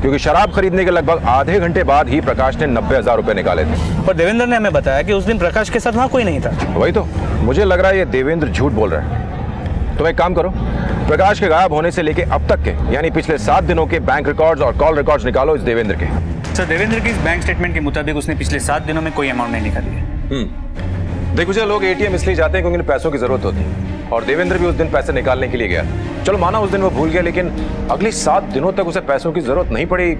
[SPEAKER 9] क्योंकि शराब खरीदने के लगभग आधे घंटे बाद ही प्रकाश ने 90,000 रुपए निकाले थे।
[SPEAKER 14] पर देवेंद्र ने हमें बताया कि उस दिन प्रकाश के साथ वहां कोई नहीं था।
[SPEAKER 9] वही तो, मुझे लग रहा है ये देवेंद्र झूठ बोल रहा है। तुम एक काम करो, प्रकाश के गायब होने से लेके अब तक के यानी पिछले 7 दिनों के बैंक रिकॉर्ड्स और कॉल रिकॉर्ड्स निकालो इस देवेंद्र के।
[SPEAKER 14] सर, देवेंद्र के इस बैंक स्टेटमेंट के मुताबिक उसने पिछले 7 दिनों में कोई अमाउंट नहीं निकाली है।
[SPEAKER 9] देखो जी, लोग एटीएम इसलिए जाते हैं क्योंकि उन्हें पैसों की जरूरत होती है, और देवेंद्र भी उस दिन पैसे निकालने के लिए गया। चलो माना उस दिन वो भूल गया, लेकिन अगली 7 दिनों तक उसे पैसों की जरूरत नहीं पड़ी।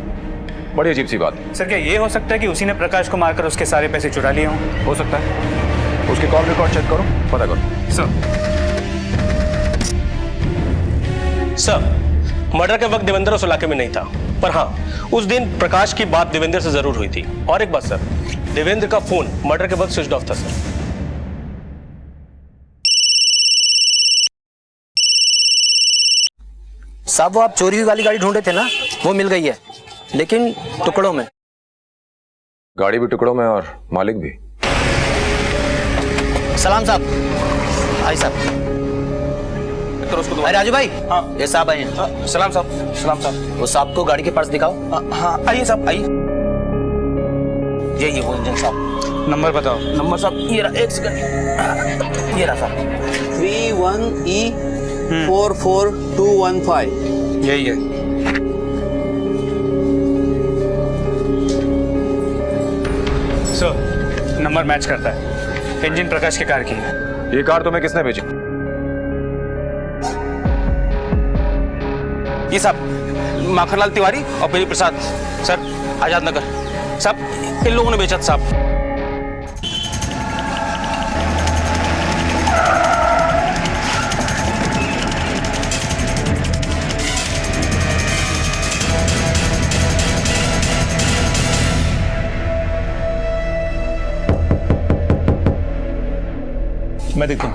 [SPEAKER 9] बड़ी अजीब सी बात।
[SPEAKER 14] सर, क्या ये हो सकता है कि उसी ने प्रकाश को मारकर उसके सारे पैसे चुरा लिए हों?
[SPEAKER 9] हो सकता है। उसके कॉल रिकॉर्ड चेक करो, पता करो।
[SPEAKER 5] सर, मर्डर के वक्त देवेंद्र उस इलाके में नहीं था, पर हाँ उस दिन प्रकाश की बात देवेंद्र से जरूर हुई थी। और एक बात सर, देवेंद्र का फोन मर्डर के वक्त स्विच ऑफ था सर।
[SPEAKER 16] साहब, वो आप चोरी हुई वाली गाड़ी ढूंढे थे ना, वो मिल गई है, लेकिन टुकड़ों में।
[SPEAKER 9] गाड़ी भी टुकड़ों में और मालिक भी।
[SPEAKER 16] सलाम साहब। आई साहब। अरे राजू भाई। हाँ, ये साहब आए हैं।
[SPEAKER 14] सलाम साहब। सलाम साहब।
[SPEAKER 16] वो साहब को गाड़ी के पर्स दिखाओ।
[SPEAKER 14] हाँ, आइए साहब, आइए।
[SPEAKER 16] ये वो इंजन साहब।
[SPEAKER 14] नंबर बताओ।
[SPEAKER 16] नंबर साहब ये रहा, एक सेकंड, ये रहा साहब, 31E44215।
[SPEAKER 14] यही है। सर, नंबर मैच करता है। इंजन प्रकाश की कार की है।
[SPEAKER 9] ये कार तुम्हें किसने भेजी?
[SPEAKER 16] ये साहब माखनलाल तिवारी और बेरी प्रसाद सर, आजाद नगर साहब, इन लोगों ने बेचा था साहब।
[SPEAKER 14] मैं देखता हूँ।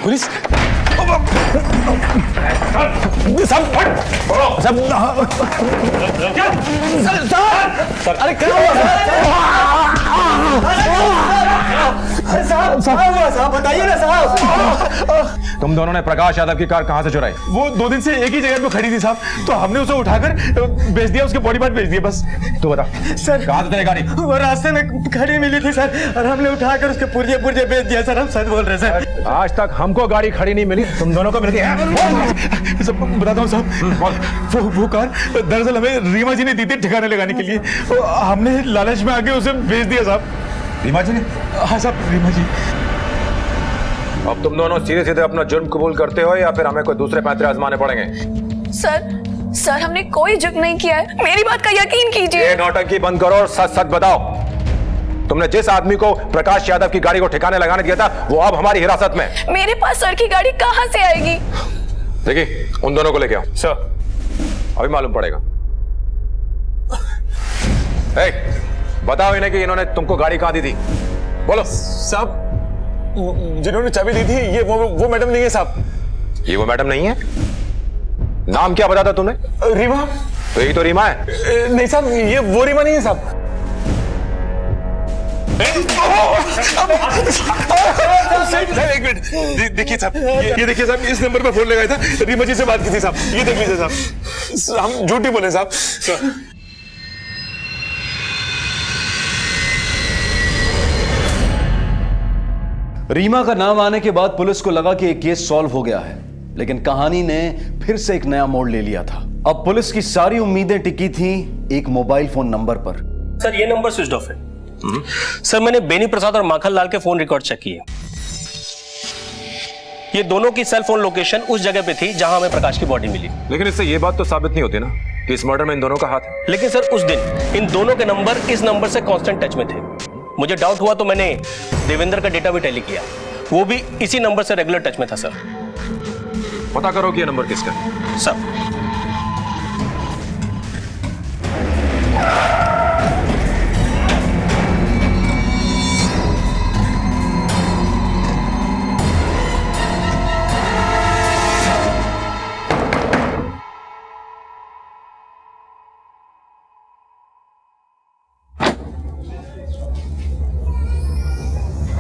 [SPEAKER 2] पुलिस सब अरे क्या
[SPEAKER 17] साहब बताइए ना साहब।
[SPEAKER 9] तुम दोनों ने प्रकाश यादव की कार कहां से चुराई?
[SPEAKER 17] वो 2 दिन से एक ही जगह पे खड़ी थी साहब, तो हमने उसे उठाकर बेच दिया, उसके बॉडी पार्ट बेच दिए बस।
[SPEAKER 9] तू बता
[SPEAKER 17] सर,
[SPEAKER 9] कहां से तेरी गाड़ी?
[SPEAKER 17] वो रास्ते में खड़ी मिली थी सर, और हमने उठाकर उसके पुर्जे पुर्जे बेच दिया सर। हम सच बोल रहे सर।
[SPEAKER 9] आज तक हमको गाड़ी खड़ी नहीं मिली, तुम दोनों को मिल गई।
[SPEAKER 17] सब बताता हूँ साहब, वो कार दरअसल हमें रीमा जी ने दी थी ठिकाने लगाने के लिए, तो हमने लालच में आके उसे बेच दिया साहब।
[SPEAKER 9] रीमा जी ने?
[SPEAKER 17] हाँ साहब, रीमा जी।
[SPEAKER 9] अब तुम दोनों सीधे सीधे अपना जुर्म कबूल करते हो या फिर हमें कोई दूसरे पैंतरे आजमाने पड़ेंगे?
[SPEAKER 3] सर हमने कोई जुर्म नहीं किया है, मेरी बात का यकीन कीजिए।
[SPEAKER 9] ये नौटंकी बंद करो और सच सच बताओ। तुमने जिस आदमी को प्रकाश यादव की गाड़ी को ठिकाने लगाने दिया था, वो अब हमारी हिरासत में।
[SPEAKER 3] मेरे पास सर की गाड़ी कहाँ से आएगी?
[SPEAKER 9] देखिए, उन दोनों को लेके आओ।
[SPEAKER 14] सर,
[SPEAKER 9] अभी मालूम पड़ेगा। बताओ इन्हें कि इन्होंने तुमको गाड़ी कहां दी थी, बोलो।
[SPEAKER 17] साहब, जिन्होंने चाबी दी थी ये वो मैडम नहीं है साहब।
[SPEAKER 9] ये वो मैडम नहीं है? नाम क्या बताया था तुमने?
[SPEAKER 17] रीमा।
[SPEAKER 9] तो यही तो रीमा है।
[SPEAKER 17] नहीं साहब, ये वो रीमा नहीं है साहब। एक मिनट, देखिए साहब, ये देखिए साहब, इस नंबर पे फोन लगाया था, रीमा जी से बात की थी साहब, ये देख लीजिए साहब, हम झूठ नहीं बोले साहब।
[SPEAKER 8] रीमा का नाम आने के बाद पुलिस को लगा कि एक केस सॉल्व हो गया है, लेकिन कहानी ने फिर से एक नया मोड़ ले लिया था। अब पुलिस की सारी उम्मीदें टिकी थी एक मोबाइल फोन नंबर पर।
[SPEAKER 5] सर ये नंबर स्विच ऑफ है। सर मैंने बेनी प्रसाद और माखन लाल के फोन रिकॉर्ड चेक किए, ये दोनों की सेल फोन लोकेशन उस जगह पे थी जहां हमें प्रकाश की बॉडी मिली।
[SPEAKER 9] लेकिन इससे ये बात तो साबित नहीं होती ना कि इस मर्डर में इन दोनों का हाथ है।
[SPEAKER 5] लेकिन सर उस दिन इन दोनों के नंबर इस नंबर से कांस्टेंट टच में थे। मुझे डाउट हुआ तो मैंने देवेंद्र का डेटा भी टैली किया, वो भी इसी नंबर से रेगुलर टच में था। सर
[SPEAKER 9] पता करो कि ये नंबर किसका है।
[SPEAKER 5] सर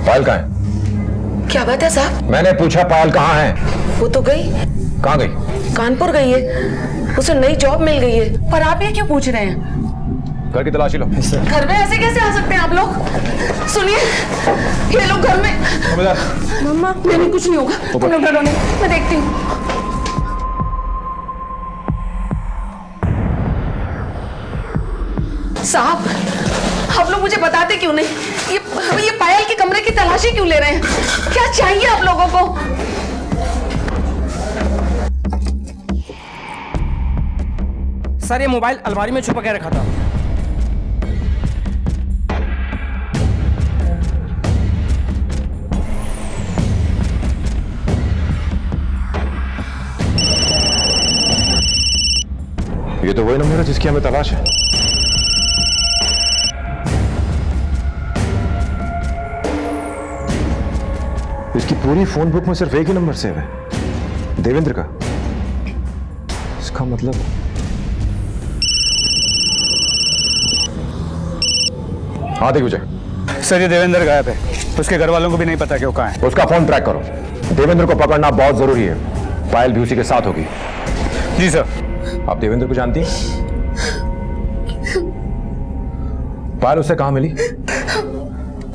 [SPEAKER 9] पायल कहाँ है?
[SPEAKER 7] क्या बात है साहब?
[SPEAKER 9] मैंने पूछा पायल कहाँ है?
[SPEAKER 7] वो तो गई।
[SPEAKER 9] कहाँ गई?
[SPEAKER 7] कानपुर गई है, उसे नई जॉब मिल गई है। पर आप ये क्यों पूछ रहे हैं?
[SPEAKER 9] घर की तलाशी लो।
[SPEAKER 7] घर में ऐसे कैसे आ सकते हैं आप लोग? सुनिए, ये लोग घर में। मम्मा, मैंने कुछ नहीं होगा, तुम लोग डरो नहीं, मैं देखती हूँ। साहब, आप लोग मुझे बताते क्यों नहीं? ये पायल के कमरे की तलाशी क्यों ले रहे हैं? क्या चाहिए आप लोगों को?
[SPEAKER 14] सर ये मोबाइल अलमारी में छुपा के रखा था।
[SPEAKER 9] ये तो वही नंबर है जिसकी हमें तलाश है। इसकी पूरी फोन बुक में सिर्फ एक ही नंबर सेव है, देवेंद्र का। इसका मतलब हाँ देख विजय।
[SPEAKER 14] सर ये देवेंद्र गायब है, उसके घर वालों को भी नहीं पता कि वो कहाँ है।
[SPEAKER 9] उसका फोन ट्रैक करो, देवेंद्र को पकड़ना बहुत जरूरी है। पायल भी उसी के साथ होगी।
[SPEAKER 14] जी सर।
[SPEAKER 9] आप देवेंद्र को जानती हैं? पायल उसे कहाँ मिली?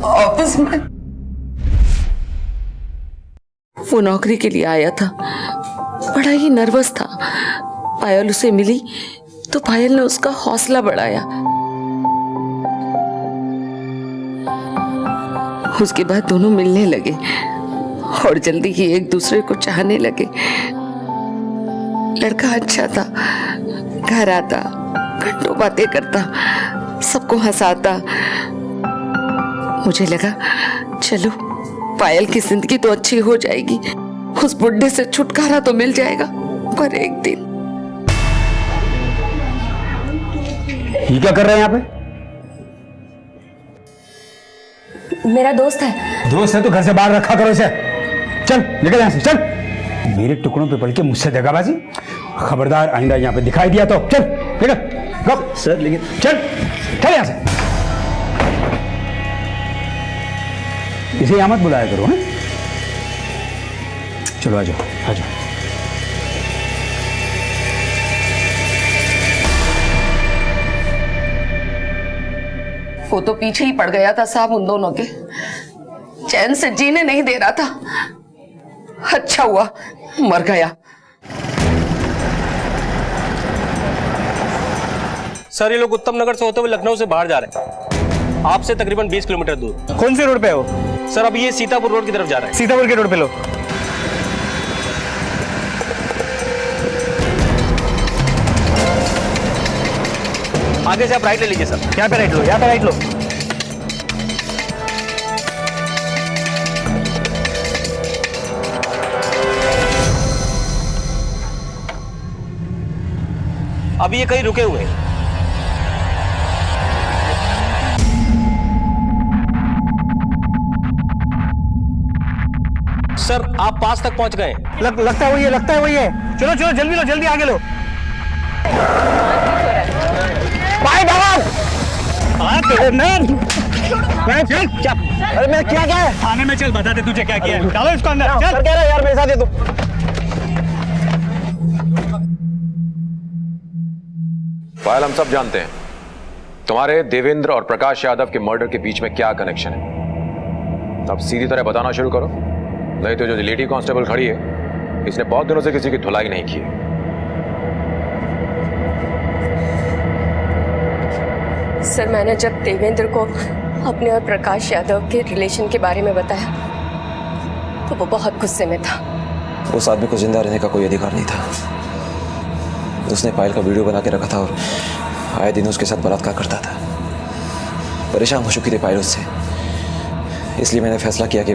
[SPEAKER 7] ऑफिस में। वो नौकरी के लिए आया था, बड़ा ही नर्वस था। पायल उसे मिली तो पायल ने उसका हौसला बढ़ाया। उसके बाद दोनों मिलने लगे और जल्दी ही एक दूसरे को चाहने लगे। लड़का अच्छा था, घर आता, घंटों बातें करता, सबको हंसाता। मुझे लगा चलो पायल की जिंदगी तो अच्छी हो जाएगी, उस बुढ़े से छुटकारा तो मिल जाएगा। पर एक दिन
[SPEAKER 2] ये क्या कर रहे हैं यहाँ पे?
[SPEAKER 6] मेरा दोस्त है।
[SPEAKER 2] दोस्त है तो घर से बाहर रखा करो इसे। चल निकल यहाँ से, चल। मेरे टुकड़ों पे पड़ के मुझसे दगाबाजी, खबरदार आइंदा यहाँ पे दिखाई दिया तो चल निकल। गप सर, लेकिन चल चल यहाँ से। इसे यहाँ मत बुलाया करो। हैं? चलो आ जाओ आ जाओ।
[SPEAKER 7] वो तो पीछे ही पड़ गया था साहब उन दोनों के, चैन से जीने नहीं दे रहा था। अच्छा हुआ मर गया।
[SPEAKER 5] सर ये लोग उत्तम नगर से होते हुए लखनऊ से बाहर जा रहे हैं, आपसे तकरीबन 20 किलोमीटर दूर।
[SPEAKER 14] कौन सी रोड पे है वो?
[SPEAKER 5] सर अब ये सीतापुर रोड की तरफ जा रहे हैं।
[SPEAKER 14] सीतापुर के रोड पे लो।
[SPEAKER 5] आगे से आप राइट ले लीजिए सर।
[SPEAKER 14] यहाँ पे राइट लो, यहाँ पे राइट लो।
[SPEAKER 5] अभी ये कहीं रुके हुए हैं। सर आप पास तक पहुंच गए।
[SPEAKER 14] लगता है वही है, लगता है वही है। चलो चलो जल्दी लो, जल्दी आगे लो।
[SPEAKER 7] भाई भगवान!
[SPEAKER 14] हाँ
[SPEAKER 12] चल चल। अरे मैं क्या है?
[SPEAKER 14] थाने में चल, बता दे तुझे क्या किया है। डालो इसको अंदर, चल।
[SPEAKER 12] सर कह रहा है यार मेरे साथ ये तो।
[SPEAKER 9] पायल, हम सब जानते हैं तुम्हारे देवेंद्र और प्रकाश यादव के मर्डर के बीच में क्या कनेक्शन है। अब सीधी तरह बताना शुरू करो, नहीं तो जो लेडी कांस्टेबल खड़ी है इसने बहुत दिनों से किसी की धुलाई नहीं की है।
[SPEAKER 6] सर, मैंने जब देवेंद्र को अपने और प्रकाश यादव के रिलेशन के बारे में बताया तो वो बहुत गुस्से में था।
[SPEAKER 12] उस आदमी को जिंदा रहने का कोई अधिकार नहीं था। उसने पायल का वीडियो बना के रखा था और आए दिन उसके साथ बलात्कार करता था। परेशान हो चुकी थी पायल उससे, इसलिए मैंने फैसला किया कि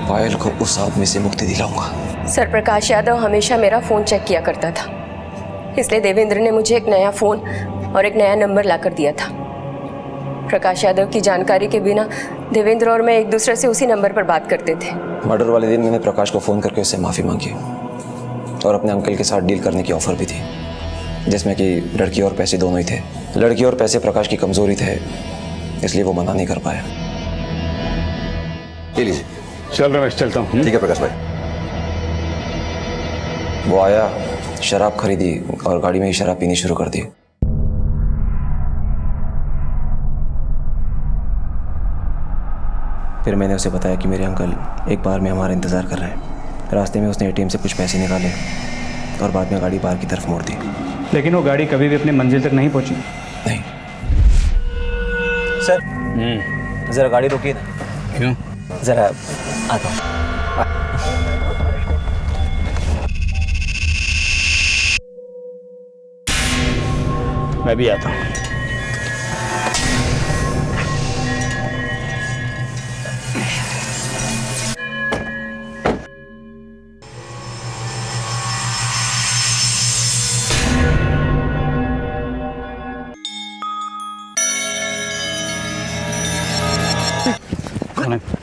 [SPEAKER 12] पायल को उस आदमी से मुक्ति दिलाऊंगा।
[SPEAKER 6] सर, प्रकाश यादव हमेशा मेरा फ़ोन चेक किया करता था, इसलिए देवेंद्र ने मुझे एक नया फ़ोन और एक नया नंबर लाकर दिया था। प्रकाश यादव की जानकारी के बिना देवेंद्र और मैं एक दूसरे से उसी नंबर पर बात करते थे।
[SPEAKER 12] मर्डर वाले दिन मैंने प्रकाश को फ़ोन करके उससे माफ़ी मांगी और अपने अंकल के साथ डील करने की ऑफ़र भी थी, जिसमें कि लड़की और पैसे दोनों ही थे। लड़की और पैसे प्रकाश की कमज़ोरी थे, इसलिए वो मना नहीं कर पाया।
[SPEAKER 8] ले लीजिए।
[SPEAKER 17] चल रमेश, चलता हूँ।
[SPEAKER 8] ठीक है प्रकाश भाई।
[SPEAKER 12] वो आया, शराब खरीदी और गाड़ी में ही शराब पीनी शुरू कर दी। फिर मैंने उसे बताया कि मेरे अंकल एक बार में हमारा इंतज़ार कर रहे हैं। रास्ते में उसने एटीएम से कुछ पैसे निकाले और बाद में गाड़ी बाहर की तरफ मोड़ दी।
[SPEAKER 14] लेकिन वो गाड़ी कभी भी अपनी मंजिल तक नहीं पहुंची।
[SPEAKER 12] नहीं सर, ज़रा गाड़ी रोकिए ना।
[SPEAKER 14] क्यों?
[SPEAKER 12] ज़रा आता हूँ।
[SPEAKER 14] मैं भी आता हूँ।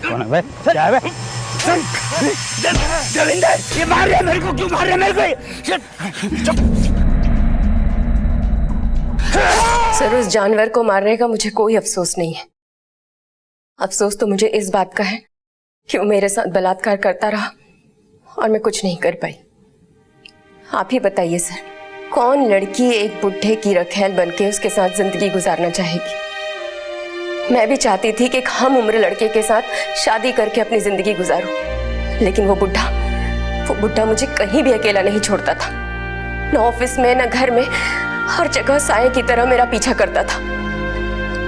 [SPEAKER 14] कौन है भाई? क्या है भाई?
[SPEAKER 2] देवेंद्र, ये मार रहा है मेरे को। क्यों मार रहा है मेरे को?
[SPEAKER 6] सर, उस जानवर को मारने का मुझे कोई अफसोस नहीं है। अफसोस तो मुझे इस बात का है कि वो मेरे साथ बलात्कार करता रहा और मैं कुछ नहीं कर पाई। आप ही बताइए सर, कौन लड़की एक बुढ़े की रखैल बनके उसके साथ जिंदगी गुजारना चाहेगी? मैं भी चाहती थी कि एक हम उम्र लड़के के साथ शादी करके अपनी जिंदगी गुजारूं, लेकिन वो बुढ़ा मुझे कहीं भी अकेला नहीं छोड़ता था। न ऑफिस में न घर में, हर जगह साए की तरह मेरा पीछा करता था।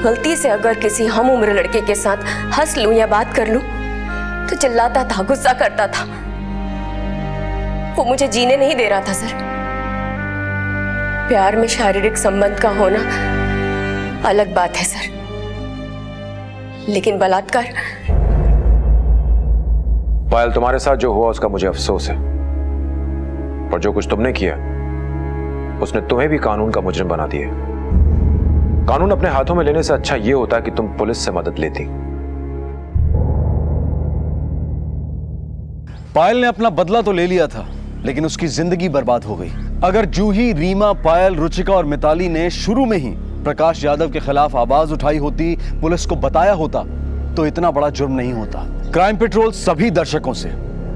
[SPEAKER 6] गलती से अगर किसी हम उम्र लड़के के साथ हंस लूं या बात कर लूं तो चिल्लाता था, गुस्सा करता था। वो मुझे जीने नहीं दे रहा था सर। प्यार में शारीरिक संबंध का होना अलग बात है सर, लेकिन बलात्कार।
[SPEAKER 9] पायल, तुम्हारे साथ जो हुआ उसका मुझे अफसोस है, पर जो कुछ तुमने किया उसने तुम्हें भी कानून का मुजरिम बना दिया। कानून अपने हाथों में लेने से अच्छा यह होता कि तुम पुलिस से मदद लेती।
[SPEAKER 8] पायल ने अपना बदला तो ले लिया था, लेकिन उसकी जिंदगी बर्बाद हो गई। अगर जूही, रीमा, पायल, रुचिका और मिताली ने शुरू में ही प्रकाश यादव के खिलाफ आवाज उठाई होती, पुलिस को बताया होता, तो इतना बड़ा जुर्म नहीं होता। क्राइम पेट्रोल सभी दर्शकों से,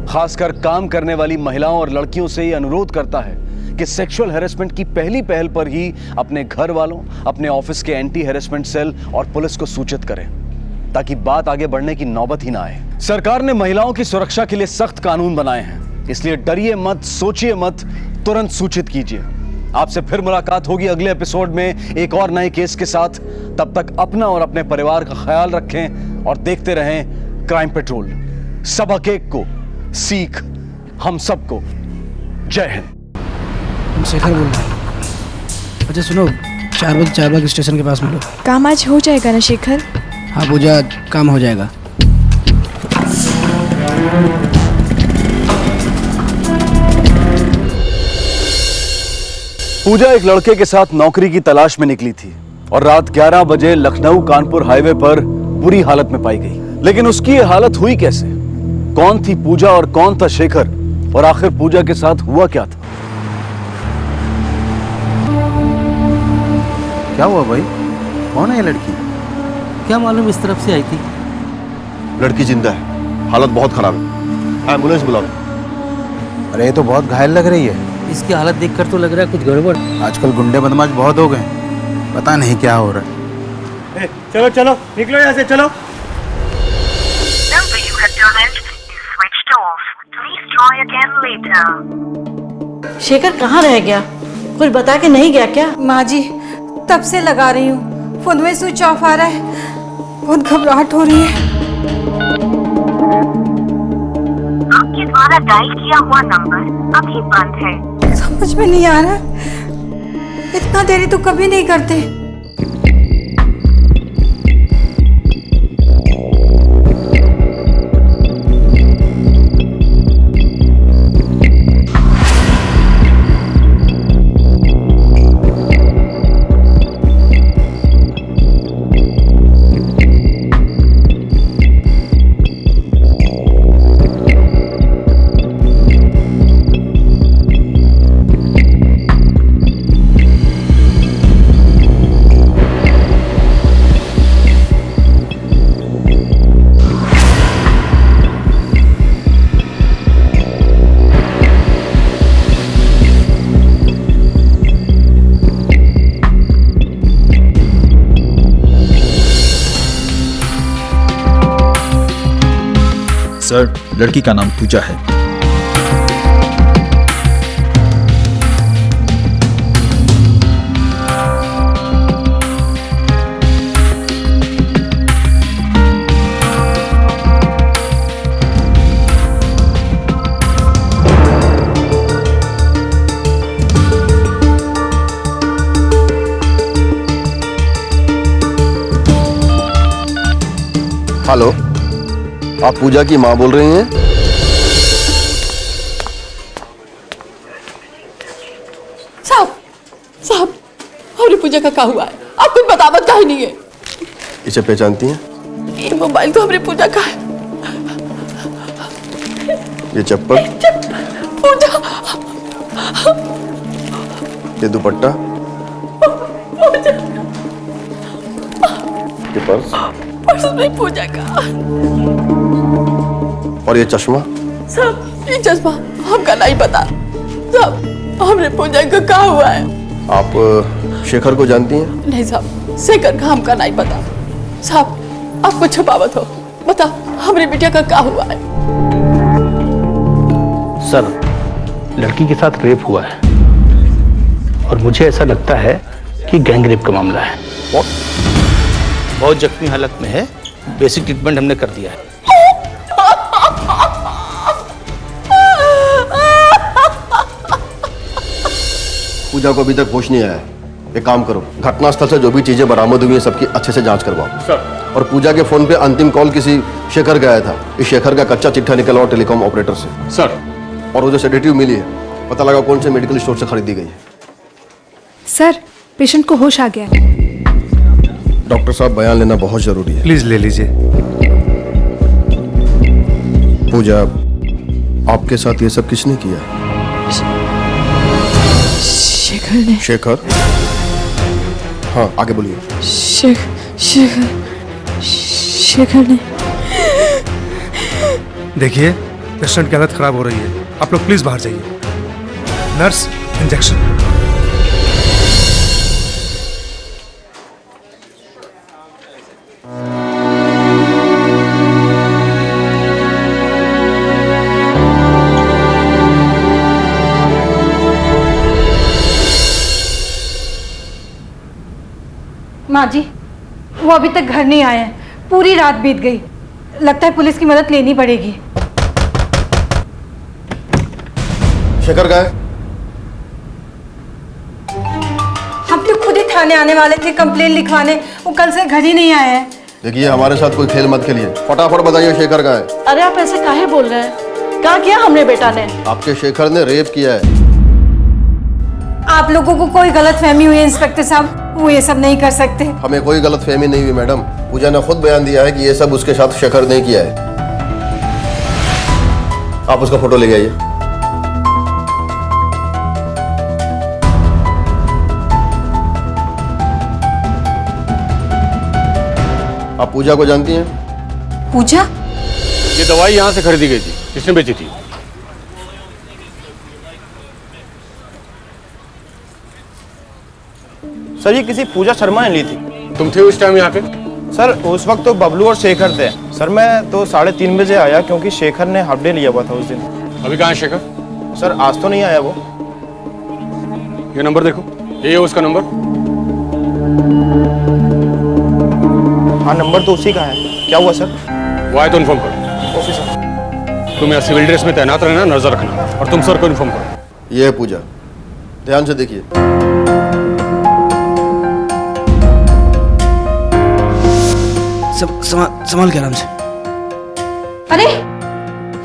[SPEAKER 8] खासकर काम करने वाली महिलाओं और लड़कियों से यह अनुरोध करता है कि सेक्सुअल हैरेसमेंट की पहली पहल पर ही अपने घर वालों, अपने ऑफिस के एंटी हैरेसमेंट सेल और पुलिस को सूचित करें, ताकि बात आगे बढ़ने की नौबत ही ना आए। सरकार ने महिलाओं की सुरक्षा के लिए सख्त कानून बनाए हैं, इसलिए डरिए मत, सोचिए मत, तुरंत सूचित कीजिए। आपसे फिर मुलाकात होगी अगले एपिसोड में एक और नए केस के साथ। तब तक अपना और अपने परिवार का ख्याल रखें और देखते रहें क्राइम पेट्रोल। सबक एक को, सीख हम सबको। जय हिंद।
[SPEAKER 18] शेखर बोल रहा हूँ। अच्छा सुनो, 4 बजे चारबाग स्टेशन के पास मिलो।
[SPEAKER 3] काम आज हो जाएगा ना शेखर?
[SPEAKER 18] हाँ पूजा, काम हो जाएगा।
[SPEAKER 8] पूजा एक लड़के के साथ नौकरी की तलाश में निकली थी और रात 11 बजे लखनऊ कानपुर हाईवे पर बुरी हालत में पाई गई। लेकिन उसकी ये हालत हुई कैसे? कौन थी पूजा और कौन था शेखर? और आखिर पूजा के साथ हुआ क्या था?
[SPEAKER 19] क्या हुआ भाई? कौन है ये लड़की?
[SPEAKER 18] क्या मालूम इस तरफ से आई थी।
[SPEAKER 19] लड़की जिंदा है, हालत बहुत खराब है, एम्बुलेंस बुलाओ।
[SPEAKER 20] अरे ये तो बहुत घायल लग रही है।
[SPEAKER 18] इसकी हालत देखकर तो लग रहा है कुछ गड़बड़।
[SPEAKER 20] आजकल गुंडे बदमाश बहुत हो गए, पता नहीं क्या हो रहा है।
[SPEAKER 14] चलो चलो निकलो यहाँ से, चलो।
[SPEAKER 21] शेखर कहाँ रह गया? कुछ बता के नहीं गया क्या?
[SPEAKER 1] माँ जी तब से लगा रही हूँ, फोन में स्विच ऑफ आ रहा है, बहुत घबराहट हो रही है।
[SPEAKER 22] आपके द्वारा डायल किया हुआ नंबर अभी बंद है।
[SPEAKER 1] समझ में नहीं आ रहा, इतना देरी तो कभी नहीं करते।
[SPEAKER 23] सर, लड़की का नाम पूजा है।
[SPEAKER 19] हेलो, आप पूजा की माँ बोल रही हैं?
[SPEAKER 6] साहब हमारी पूजा का क्या हुआ है? आप कुछ बतावत काहे नहीं है?
[SPEAKER 19] इसे पहचानती हैं?
[SPEAKER 6] ये मोबाइल तो हमारी पूजा का है।
[SPEAKER 19] ये चप्पल,
[SPEAKER 6] पूजा,
[SPEAKER 19] ये दुपट्टा, ये पर्स
[SPEAKER 6] में पूजा का,
[SPEAKER 19] और ये चश्मा।
[SPEAKER 6] साहब ये चश्मा हमका नहीं पता। साहब हमरे पूजा का क्या हुआ है?
[SPEAKER 19] आप शेखर को जानती हैं?
[SPEAKER 6] नहीं साहब, शेखर का हमका नहीं पता। साहब आप कुछ छुपावत हो, बता हमारी बिटिया का क्या हुआ है?
[SPEAKER 24] सर, लड़की के साथ रेप हुआ है और मुझे ऐसा लगता है कि गैंग रेप का मामला है। बहुत जख्मी हालत में है, बेसिक ट्रीटमेंट हमने कर दिया है।
[SPEAKER 19] पूजा को अभी तक होश नहीं आया है। एक काम करो, घटनास्थल से जो भी चीजें बरामद हुई हैं सबकी अच्छे से जांच करवाओ।
[SPEAKER 24] सर।
[SPEAKER 19] और पूजा के फोन पे अंतिम कॉल किसी शेखर का आया था। इस शेखर का कच्चा चिट्ठा निकला और टेलीकॉम ऑपरेटर से।
[SPEAKER 24] सर।
[SPEAKER 19] और वो जो सेडेटिव मिली है, पता लगा कौन से मेडिकल स्टोर से खरीदी गई है।
[SPEAKER 25] सर, पेशेंट को होश आ गया।
[SPEAKER 19] डॉक्टर साहब, बयान लेना बहुत जरूरी है।
[SPEAKER 23] प्लीज ले लीजिए।
[SPEAKER 19] पूजा, आपके साथ ये सब किसने किया?
[SPEAKER 6] शेखर ने।
[SPEAKER 19] शेखर? हाँ, आगे बोलिए।
[SPEAKER 6] शेखर ने।
[SPEAKER 23] देखिए, पेशेंट की हालत खराब हो रही है, आप लोग प्लीज बाहर जाइए। Nurse, injection.
[SPEAKER 21] माँ जी वो अभी तक घर नहीं आए हैं, पूरी रात बीत गई, लगता है पुलिस की मदद लेनी पड़ेगी।
[SPEAKER 19] शेखर का है?
[SPEAKER 21] हम तो खुद ही थाने आने वाले थे कंप्लेन लिखवाने, वो कल से घर ही नहीं आए हैं।
[SPEAKER 19] देखिए, हमारे साथ कोई खेल मत खेलिए, फटाफट बताइए शेखर का है।
[SPEAKER 6] अरे आप ऐसे काहे बोल रहे हैं? क्या किया हमने बेटा ने?
[SPEAKER 19] आपके शेखर ने रेप किया है।
[SPEAKER 21] आप लोगों को कोई गलत फहमी हुई है इंस्पेक्टर साहब, वो ये सब नहीं कर सकते।
[SPEAKER 19] हमें कोई गलत फहमी नहीं हुई मैडम, पूजा ने खुद बयान दिया है कि ये सब उसके साथ शेखर ने किया है। आप उसका फोटो ले आइए। आप पूजा को जानती हैं?
[SPEAKER 21] पूजा?
[SPEAKER 9] ये दवाई यहाँ से खरीदी गई थी, किसने बेची थी?
[SPEAKER 4] सर ये किसी पूजा शर्मा ने ली थी।
[SPEAKER 9] तुम थे उस टाइम यहाँ पे?
[SPEAKER 4] सर उस वक्त तो बबलू और शेखर थे। सर मैं तो 3:30 बजे आया क्योंकि शेखर ने हाफ डे लिया हुआ था उस दिन।
[SPEAKER 9] अभी कहाँ है शेखर?
[SPEAKER 4] सर आज तो नहीं आया वो।
[SPEAKER 9] ये नंबर देखो, ये है उसका नंबर।
[SPEAKER 4] हाँ नंबर तो उसी का है। क्या हुआ सर?
[SPEAKER 9] वो आए तो इन्फॉर्म करो।
[SPEAKER 4] Okay sir.
[SPEAKER 9] तुम यहाँ सिविल ड्रेस में तैनात रहना, नजर रखना, और तुम सर को इन्फॉर्म करो।
[SPEAKER 19] ये है पूजा, ध्यान से देखिए।
[SPEAKER 18] संभाल के आराम से।
[SPEAKER 21] अरे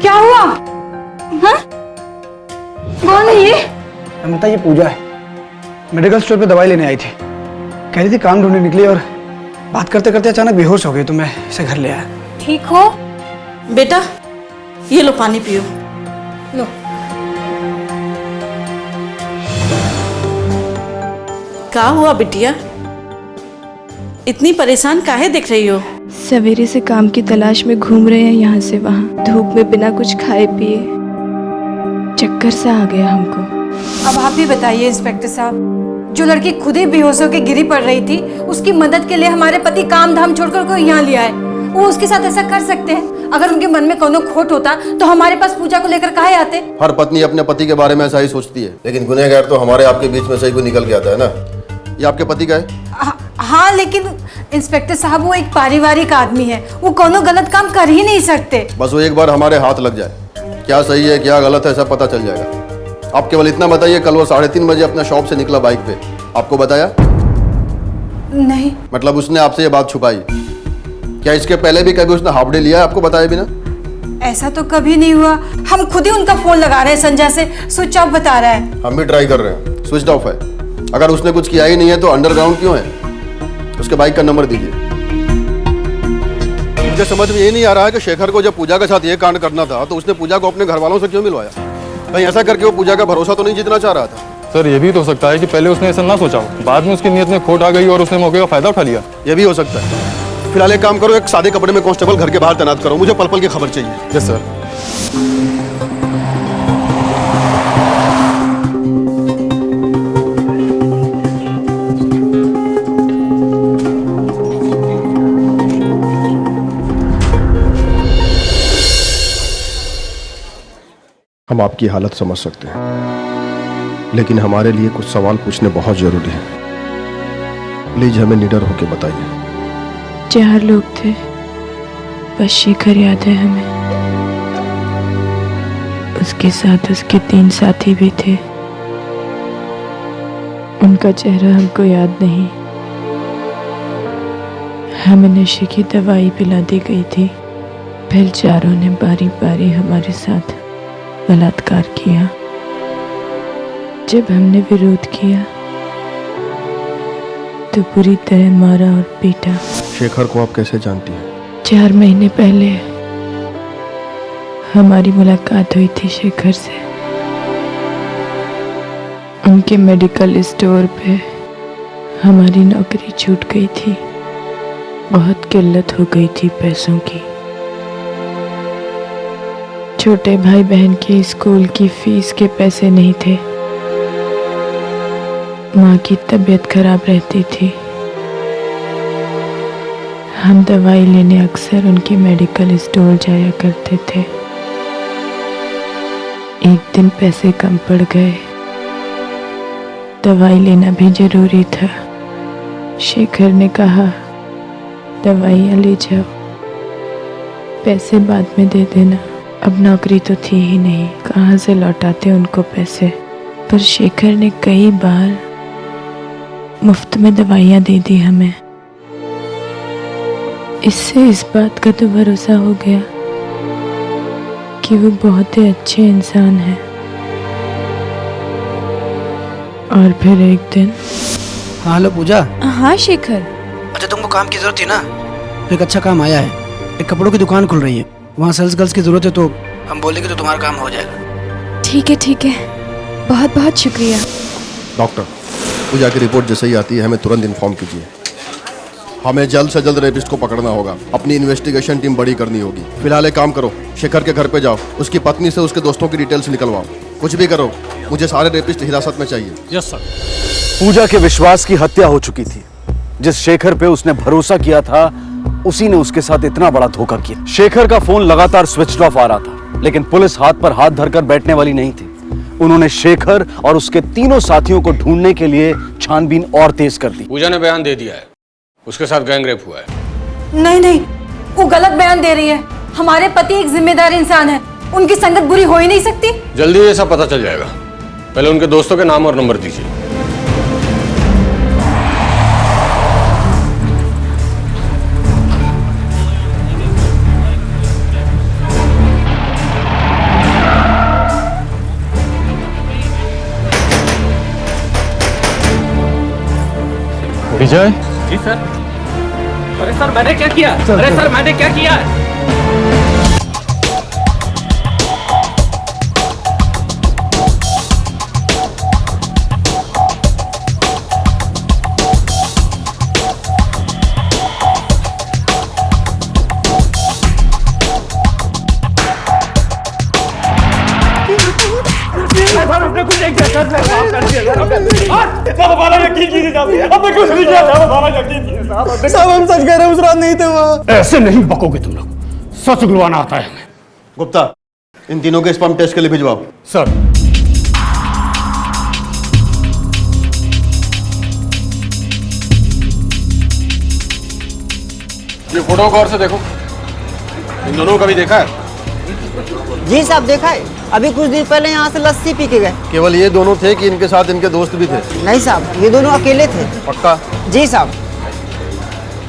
[SPEAKER 21] क्या हुआ? हाँ? कौन है ये?
[SPEAKER 18] अमिता ये पूजा है, मेडिकल स्टोर पे दवाई लेने आई थी। कह रही थी काम ढूंढने निकली और बात करते करते अचानक बेहोश हो गई, तो मैं इसे घर ले आया।
[SPEAKER 21] ठीक हो?
[SPEAKER 10] बेटा ये लो पानी पियो।
[SPEAKER 21] लो।
[SPEAKER 10] क्या हुआ बिटिया? इतनी परेशान काहे दिख रही हो?
[SPEAKER 25] सवेरे से काम की तलाश में घूम रहे हैं यहाँ से वहाँ, धूप में बिना कुछ खाए पिए। चक्कर सा आ गया हमको।
[SPEAKER 21] अब आप ही बताइए इंस्पेक्टर साहब, जो लड़की खुद ही बेहोश होकर गिरी पड़ रही थी, उसकी मदद के लिए हमारे पति काम धाम छोड़कर को यहाँ ले आए। वो उसके साथ ऐसा कर सकते हैं? अगर उनके मन में कोनो खोट होता तो हमारे पास पूजा को लेकर काहे आते?
[SPEAKER 19] हर पत्नी अपने पति के बारे में ऐसा ही सोचती है, लेकिन गुनहगार तो हमारे आपके बीच में से ही कोई निकल के आता है ना। ये आपके पति का है?
[SPEAKER 21] हाँ लेकिन इंस्पेक्टर साहब वो एक पारिवारिक आदमी है, वो कोनो गलत काम कर ही नहीं सकते।
[SPEAKER 19] बस वो एक बार हमारे हाथ लग जाए, क्या सही है क्या गलत है सब पता चल जाएगा। आप केवल इतना बताइए, कल वो 3:30 बजे अपना शॉप से निकला बाइक पे, आपको बताया?
[SPEAKER 21] नहीं।
[SPEAKER 19] मतलब उसने आपसे ये बात छुपाई? क्या इसके पहले भी कभी उसने हाफ डे लिया है आपको बताए बिना?
[SPEAKER 21] ऐसा तो कभी नहीं हुआ। हम खुद ही उनका फोन लगा रहे हैं संजय से, स्विच ऑफ बता रहा है।
[SPEAKER 19] हम भी ट्राई कर रहे हैं, स्विच ऑफ है। अगर उसने कुछ किया ही नहीं है तो अंडरग्राउंड क्यों है? उसके बाइक का नंबर दीजिए। मुझे समझ में ये नहीं आ रहा है कि शेखर को जब पूजा के साथ ये कांड करना था तो उसने पूजा को अपने घर वालों से क्यों मिलवाया? कहीं ऐसा करके वो पूजा का भरोसा तो नहीं जीतना चाह रहा था?
[SPEAKER 9] सर ये भी तो हो सकता है कि पहले उसने ऐसा ना सोचा हो, बाद में उसकी नीयत में खोट आ गई और उसने मौके का फायदा उठा लिया।
[SPEAKER 19] ये भी हो सकता है। फिलहाल एक काम करो, एक सादे कपड़े में कांस्टेबल घर के बाहर तैनात करो, मुझे पल पल की खबर चाहिए।
[SPEAKER 9] Yes sir.
[SPEAKER 19] हम आपकी हालत समझ सकते हैं, लेकिन हमारे लिए कुछ सवाल पूछने बहुत जरूरी है। प्लीज हमें निडर होकर बताइए।
[SPEAKER 25] 4 लोग थे, बस शेखर याद है हमें। उसके साथ उसके 3 साथी भी थे, उनका चेहरा हमको याद नहीं। हमें नशे की दवाई पिला दी गई थी, फिर चारों ने बारी बारी हमारे साथ बलात्कार किया। जब हमने विरोध किया तो पूरी तरह मारा और पीटा।
[SPEAKER 19] शेखर को आप कैसे जानती हैं?
[SPEAKER 25] 4 महीने पहले हमारी मुलाकात हुई थी शेखर से। उनके मेडिकल स्टोर पे हमारी नौकरी छूट गई थी, बहुत किल्लत हो गई थी पैसों की। छोटे भाई बहन के स्कूल की फीस के पैसे नहीं थे, माँ की तबीयत खराब रहती थी। हम दवाई लेने अक्सर उनके मेडिकल स्टोर जाया करते थे। एक दिन पैसे कम पड़ गए, दवाई लेना भी जरूरी था। शेखर ने कहा दवाइयाँ ले जाओ, पैसे बाद में दे देना। अब नौकरी तो थी ही नहीं, कहाँ से लौटाते उनको पैसे। पर शेखर ने कई बार मुफ्त में दवाइयाँ दे दी हमें। इससे इस बात का तो भरोसा हो गया कि वो बहुत ही अच्छे इंसान हैं। और फिर एक दिन।
[SPEAKER 18] हाँ हेलो पूजा।
[SPEAKER 25] हाँ शेखर।
[SPEAKER 18] अच्छा तुमको काम की जरूरत थी ना, एक अच्छा काम आया है। एक कपड़ों की दुकान खुल रही है, वहाँ सेल्स गर्ल्स की जरूरत है, तो हम बोलेंगे तो तुम्हारा काम हो जाएगा।
[SPEAKER 25] ठीक है, बहुत बहुत शुक्रिया।
[SPEAKER 19] डॉक्टर, पूजा की रिपोर्ट जैसे ही आती है हमें तुरंत इन्फॉर्म कीजिए। हमें जल्द से जल्द रेपिस्ट को पकड़ना होगा। अपनी इन्वेस्टिगेशन टीम बड़ी करनी होगी। फिलहाल एक काम करो, शेखर के घर पे जाओ, उसकी पत्नी से उसके दोस्तों की डिटेल्स निकलवाओ। कुछ भी करो, मुझे सारे रेपिस्ट हिरासत में चाहिए।
[SPEAKER 23] Yes sir.
[SPEAKER 8] पूजा के विश्वास की हत्या हो चुकी थी। जिस शेखर पे उसने भरोसा किया था, उसी ने उसके साथ इतना बड़ा धोखा किया। शेखर का फोन लगातार स्विच ऑफ आ रहा था, लेकिन पुलिस हाथ पर हाथ धरकर बैठने वाली नहीं थी। उन्होंने शेखर और उसके तीनों साथियों को ढूंढने के लिए छानबीन और तेज कर दी।
[SPEAKER 5] पूजा ने बयान दे दिया है, उसके साथ गैंगरेप हुआ है।
[SPEAKER 21] नहीं नहीं, वो गलत बयान दे रही है। हमारे पति एक जिम्मेदार इंसान है, उनकी संगत बुरी हो ही नहीं सकती।
[SPEAKER 5] जल्दी ये सब पता चल जाएगा। पहले उनके दोस्तों के नाम और नंबर दीजिए।
[SPEAKER 23] विजय।
[SPEAKER 14] जी सर। अरे सर मैंने क्या किया? अरे सर मैंने क्या किया?
[SPEAKER 17] हमने कुछ नहीं किया सर, हमारा यकीन कीजिए साहब, हमने कुछ नहीं किया साहब, हमारा यकीन कीजिए साहब, हम सच कह रहे हैं, उस रात नहीं थे वहाँ।
[SPEAKER 23] ऐसे नहीं बकोगे तुम लोग, सच गुलवाना आता है हमें।
[SPEAKER 19] गुप्ता, इन तीनों के स्पर्म टेस्ट के लिए भिजवाओ।
[SPEAKER 23] सर।
[SPEAKER 5] ये फोटो गौर से देखो, इन दोनों को कभी देखा है?
[SPEAKER 11] जी साहब देखा है, अभी कुछ दिन पहले यहाँ से लस्सी पी के गए।
[SPEAKER 19] केवल ये दोनों थे कि इनके साथ इनके दोस्त भी थे?
[SPEAKER 11] नहीं साहब, ये दोनों अकेले थे।
[SPEAKER 19] पक्का?
[SPEAKER 11] जी साहब।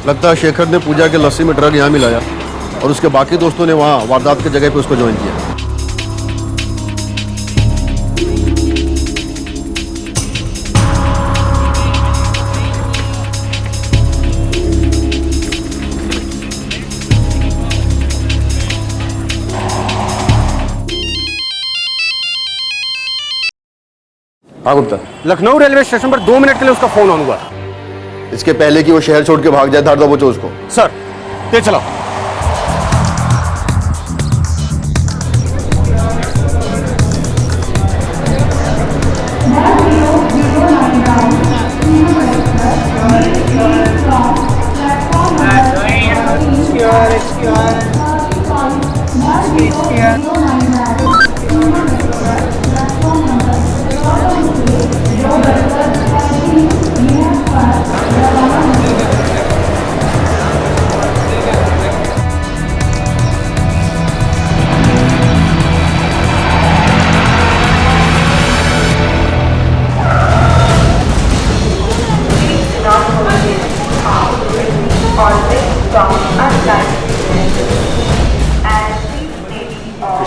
[SPEAKER 19] लगता है शेखर ने पूजा के लस्सी में ड्रग यहाँ मिलाया और उसके बाकी दोस्तों ने वहाँ वारदात की जगह पे उसको ज्वाइन किया। हाँ गुप्ता।
[SPEAKER 5] लखनऊ रेलवे स्टेशन पर 2 मिनट के लिए उसका फोन ऑन हुआ था।
[SPEAKER 19] इसके पहले कि वो शहर छोड़ के भाग जाए, धार दबोचो उसको।
[SPEAKER 5] सर, तेज चलाओ।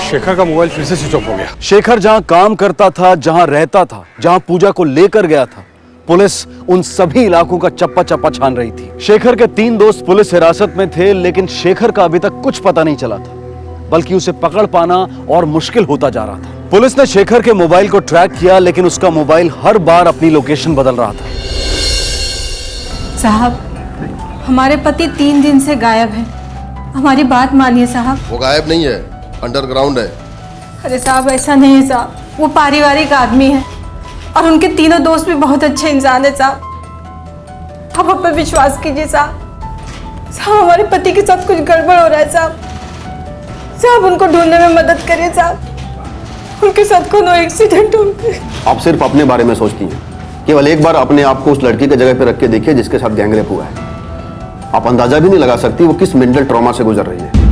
[SPEAKER 5] शेखर का मोबाइल फिर से स्विच ऑफ हो गया।
[SPEAKER 8] शेखर जहां काम करता था, जहां रहता था, जहां पूजा को लेकर गया था, पुलिस उन सभी इलाकों का चप्पा चप्पा छान रही थी। शेखर के 3 दोस्त पुलिस हिरासत में थे, लेकिन शेखर का अभी तक कुछ पता नहीं चला था, बल्कि उसे पकड़ पाना और मुश्किल होता जा रहा था। पुलिस ने शेखर के मोबाइल को ट्रैक किया, लेकिन उसका मोबाइल हर बार अपनी लोकेशन बदल रहा था।
[SPEAKER 21] साहब, हमारे पति 3 दिन से गायब हैं। हमारी बात मानिए साहब।
[SPEAKER 19] वो गायब नहीं है, अंडरग्राउंड है।
[SPEAKER 21] अरे साहब ऐसा नहीं है साहब, वो पारिवारिक आदमी है और उनके तीनों दोस्त भी बहुत अच्छे इंसान है साहब। आप हम पर विश्वास कीजिए साहब। साहब हमारे पति के साथ कुछ गड़बड़ हो रहा है साहब। साहब उनको ढूंढने में मदद करिए साहब। उनके साथ कोनो एक्सीडेंट हो गया।
[SPEAKER 19] आप सिर्फ अपने बारे में सोचती हैं। केवल एक बार अपने आप को उस लड़की के जगह पे रख के देखिए जिसके साथ गैंगरेप हुआ है। आप अंदाजा भी नहीं लगा सकती वो किस मेंटल ट्रॉमा से गुजर रही है।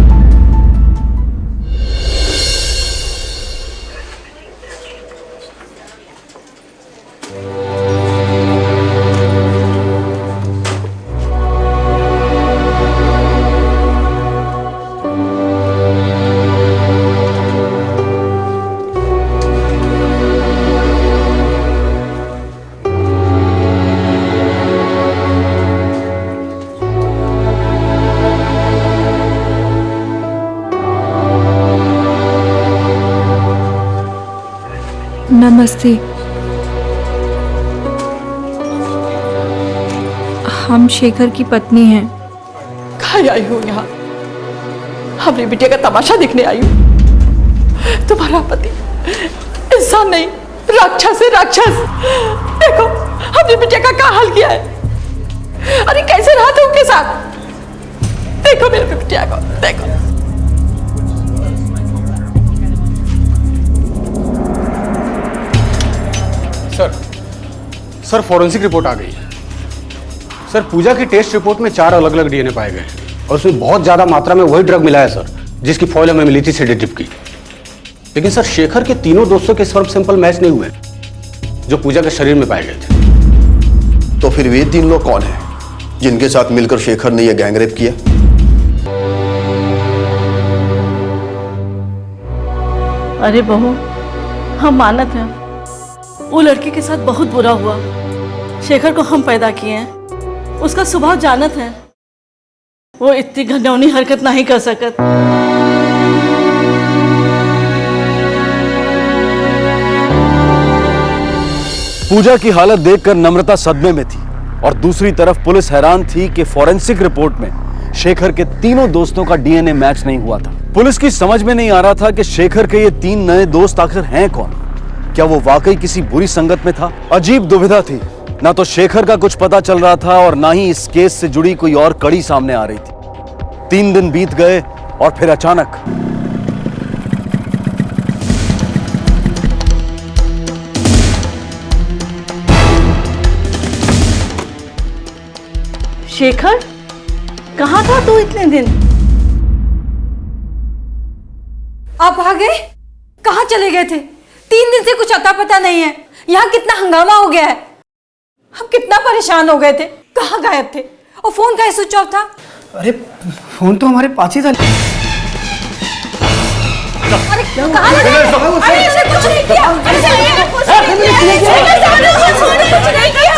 [SPEAKER 25] नमस्ते।
[SPEAKER 21] हम शेखर की पत्नी हैं।
[SPEAKER 10] कहाँ आई हूँ यहाँ? अपनी बिटिया का तमाशा देखने आई हूँ। तुम्हारा पति इंसान नहीं, राक्षस है, राक्षस। देखो अपनी बिटिया का क्या हाल किया है। अरे कैसे रहा था उनके साथ? देखो मेरी बिटिया को, देखो।
[SPEAKER 7] सर फॉरेंसिक रिपोर्ट आ गई है। सर पूजा की टेस्ट रिपोर्ट में 4 अलग अलग डीएनए पाए गए हैं और उसमें बहुत ज्यादा मात्रा में वही ड्रग मिला है सर जिसकी फॉइल हमें मिली थी सेडेटिव की। लेकिन सर शेखर के तीनों दोस्तों के स्पर्म सैंपल मैच नहीं हुए जो पूजा के शरीर में पाए गए थे।
[SPEAKER 19] तो फिर वे 3 लोग कौन हैं जिनके साथ मिलकर शेखर ने यह गैंगरेप किया?
[SPEAKER 10] अरे बहू, हम मानत हैं वो लड़की के साथ बहुत बुरा हुआ। शेखर को हम पैदा किए हैं, उसका स्वभाव जानत है। वो इतनी घिनौनी हरकत नहीं कर सकत।
[SPEAKER 8] पूजा की हालत देखकर नम्रता सदमे में थी और दूसरी तरफ पुलिस हैरान थी कि फॉरेंसिक रिपोर्ट में शेखर के तीनों दोस्तों का डीएनए मैच नहीं हुआ था। पुलिस की समझ में नहीं आ रहा था कि शेखर के ये 3 नए दोस्त आखिर हैं कौन। क्या वो वाकई किसी बुरी संगत में था? अजीब दुविधा थी। ना तो शेखर का कुछ पता चल रहा था और ना ही इस केस से जुड़ी कोई और कड़ी सामने आ रही थी। 3 दिन बीत गए और फिर अचानक
[SPEAKER 10] शेखर, कहाँ था तू इतने दिन?
[SPEAKER 21] आप आ गए? कहाँ चले गए थे? 3 दिन से कुछ अता पता नहीं है। यहाँ कितना हंगामा हो गया है। हम कितना परेशान हो गए थे। कहाँ गायब थे? और फोन का स्विच ऑफ था।
[SPEAKER 18] अरे फोन तो हमारे पास ही था।
[SPEAKER 21] अरे कहाँ लगा? अरे इसने कुछ नहीं किया। अरे इसने कुछ नहीं किया।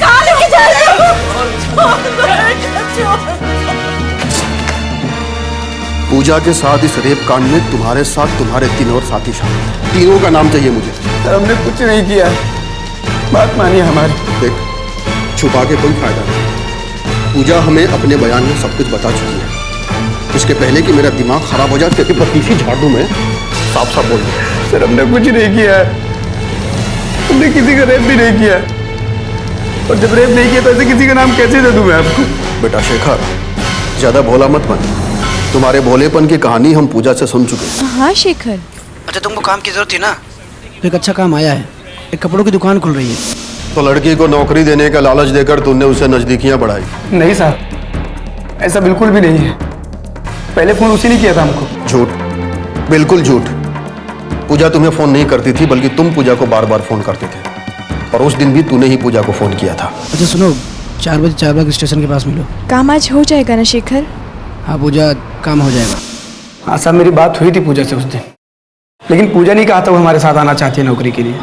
[SPEAKER 21] कहाँ लेके जा रहे हो?
[SPEAKER 19] पूजा के साथ इस रेप कांड में तुम्हारे साथ तुम्हारे 3 और साथी शामिल। तीनों का नाम चाहिए मुझे।
[SPEAKER 18] हमने कुछ नहीं किया, बात मानिए हमारी।
[SPEAKER 19] देख, छुपा के कोई फायदा नहीं। पूजा हमें अपने बयान में सब कुछ बता चुकी है। इसके पहले कि मेरा दिमाग खराब हो जाए क्योंकि पतीसी झाड़ दूं मैं, साफ साफ बोल दूं।
[SPEAKER 18] सर हमने कुछ नहीं किया, हमने किसी का रेप भी नहीं किया। और जब रेप नहीं किया तो ऐसे किसी का नाम कैसे दे दूं मैं आपको?
[SPEAKER 19] बेटा शेखर, ज्यादा भोला मत बन। तुम्हारे भोलेपन की कहानी हम पूजा से सुन चुके हैं।
[SPEAKER 25] हाँ शेखर।
[SPEAKER 18] अच्छा तुमको काम की जरूरत थी ना, तो एक अच्छा काम आया है। एक कपड़ों की दुकान खुल रही है।
[SPEAKER 19] तो लड़की को नौकरी देने का लालच देकर तुमने उसे नजदीकियां बढ़ाई?
[SPEAKER 18] नहीं साहब, ऐसा बिल्कुल भी नहीं है। पहले फोन उसी ने किया था हमको।
[SPEAKER 19] झूठ, बिल्कुल झूठ। पूजा तुम्हें फोन नहीं करती थी बल्कि तुम पूजा को बार बार फोन करते थे। और उस दिन भी तूने ही पूजा को फोन किया था।
[SPEAKER 18] अच्छा सुनो, 4 बजे चारबाग स्टेशन के पास मिलो।
[SPEAKER 25] काम आज हो जाएगा ना शेखर?
[SPEAKER 18] हाँ पूजा, काम हो जाएगा। हाँ साहब, मेरी बात हुई थी पूजा से उस दिन, लेकिन पूजा नहीं कहा था वो हमारे साथ आना चाहती है नौकरी के लिए।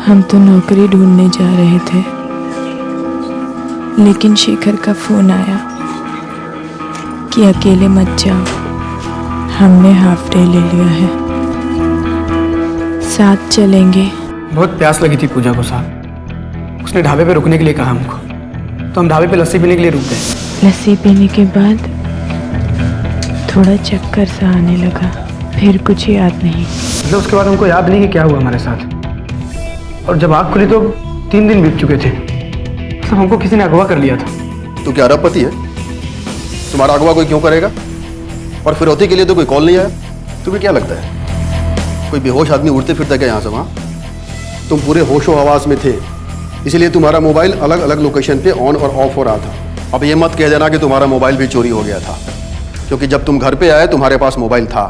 [SPEAKER 25] हम तो नौकरी ढूंढने जा रहे थे, लेकिन शेखर का फोन आया कि अकेले मत जाओ, हमने हाफ डे ले लिया है, साथ चलेंगे।
[SPEAKER 18] बहुत प्यास लगी थी पूजा को साहब। उसने ढाबे पे रुकने के लिए कहा हमको, तो हम ढाबे पे लस्सी पीने के लिए रुक गए।
[SPEAKER 25] लस्सी पीने के बाद थोड़ा चक्कर सा आने लगा, फिर कुछ याद नहीं।
[SPEAKER 18] मतलब उसके बाद हमको याद नहीं कि क्या हुआ हमारे साथ। और जब आँख खुली तो 3 दिन बीत चुके थे। मतलब हमको किसी ने अगवा कर लिया था।
[SPEAKER 19] तू क्या अरबपति है? तुम्हारा अगवा कोई क्यों करेगा? और फिरौती के लिए तो कोई कॉल नहीं आया? तुम्हें क्या लगता है कोई बेहोश आदमी उड़ते फिरता क्या यहाँ से वहाँ? तुम पूरे होशो हवास में थे, इसलिए तुम्हारा मोबाइल अलग अलग लोकेशन पे ऑन और ऑफ हो रहा था। अब ये मत कह देना कि तुम्हारा मोबाइल भी चोरी हो गया था, क्योंकि जब तुम घर पे आए तुम्हारे पास मोबाइल था।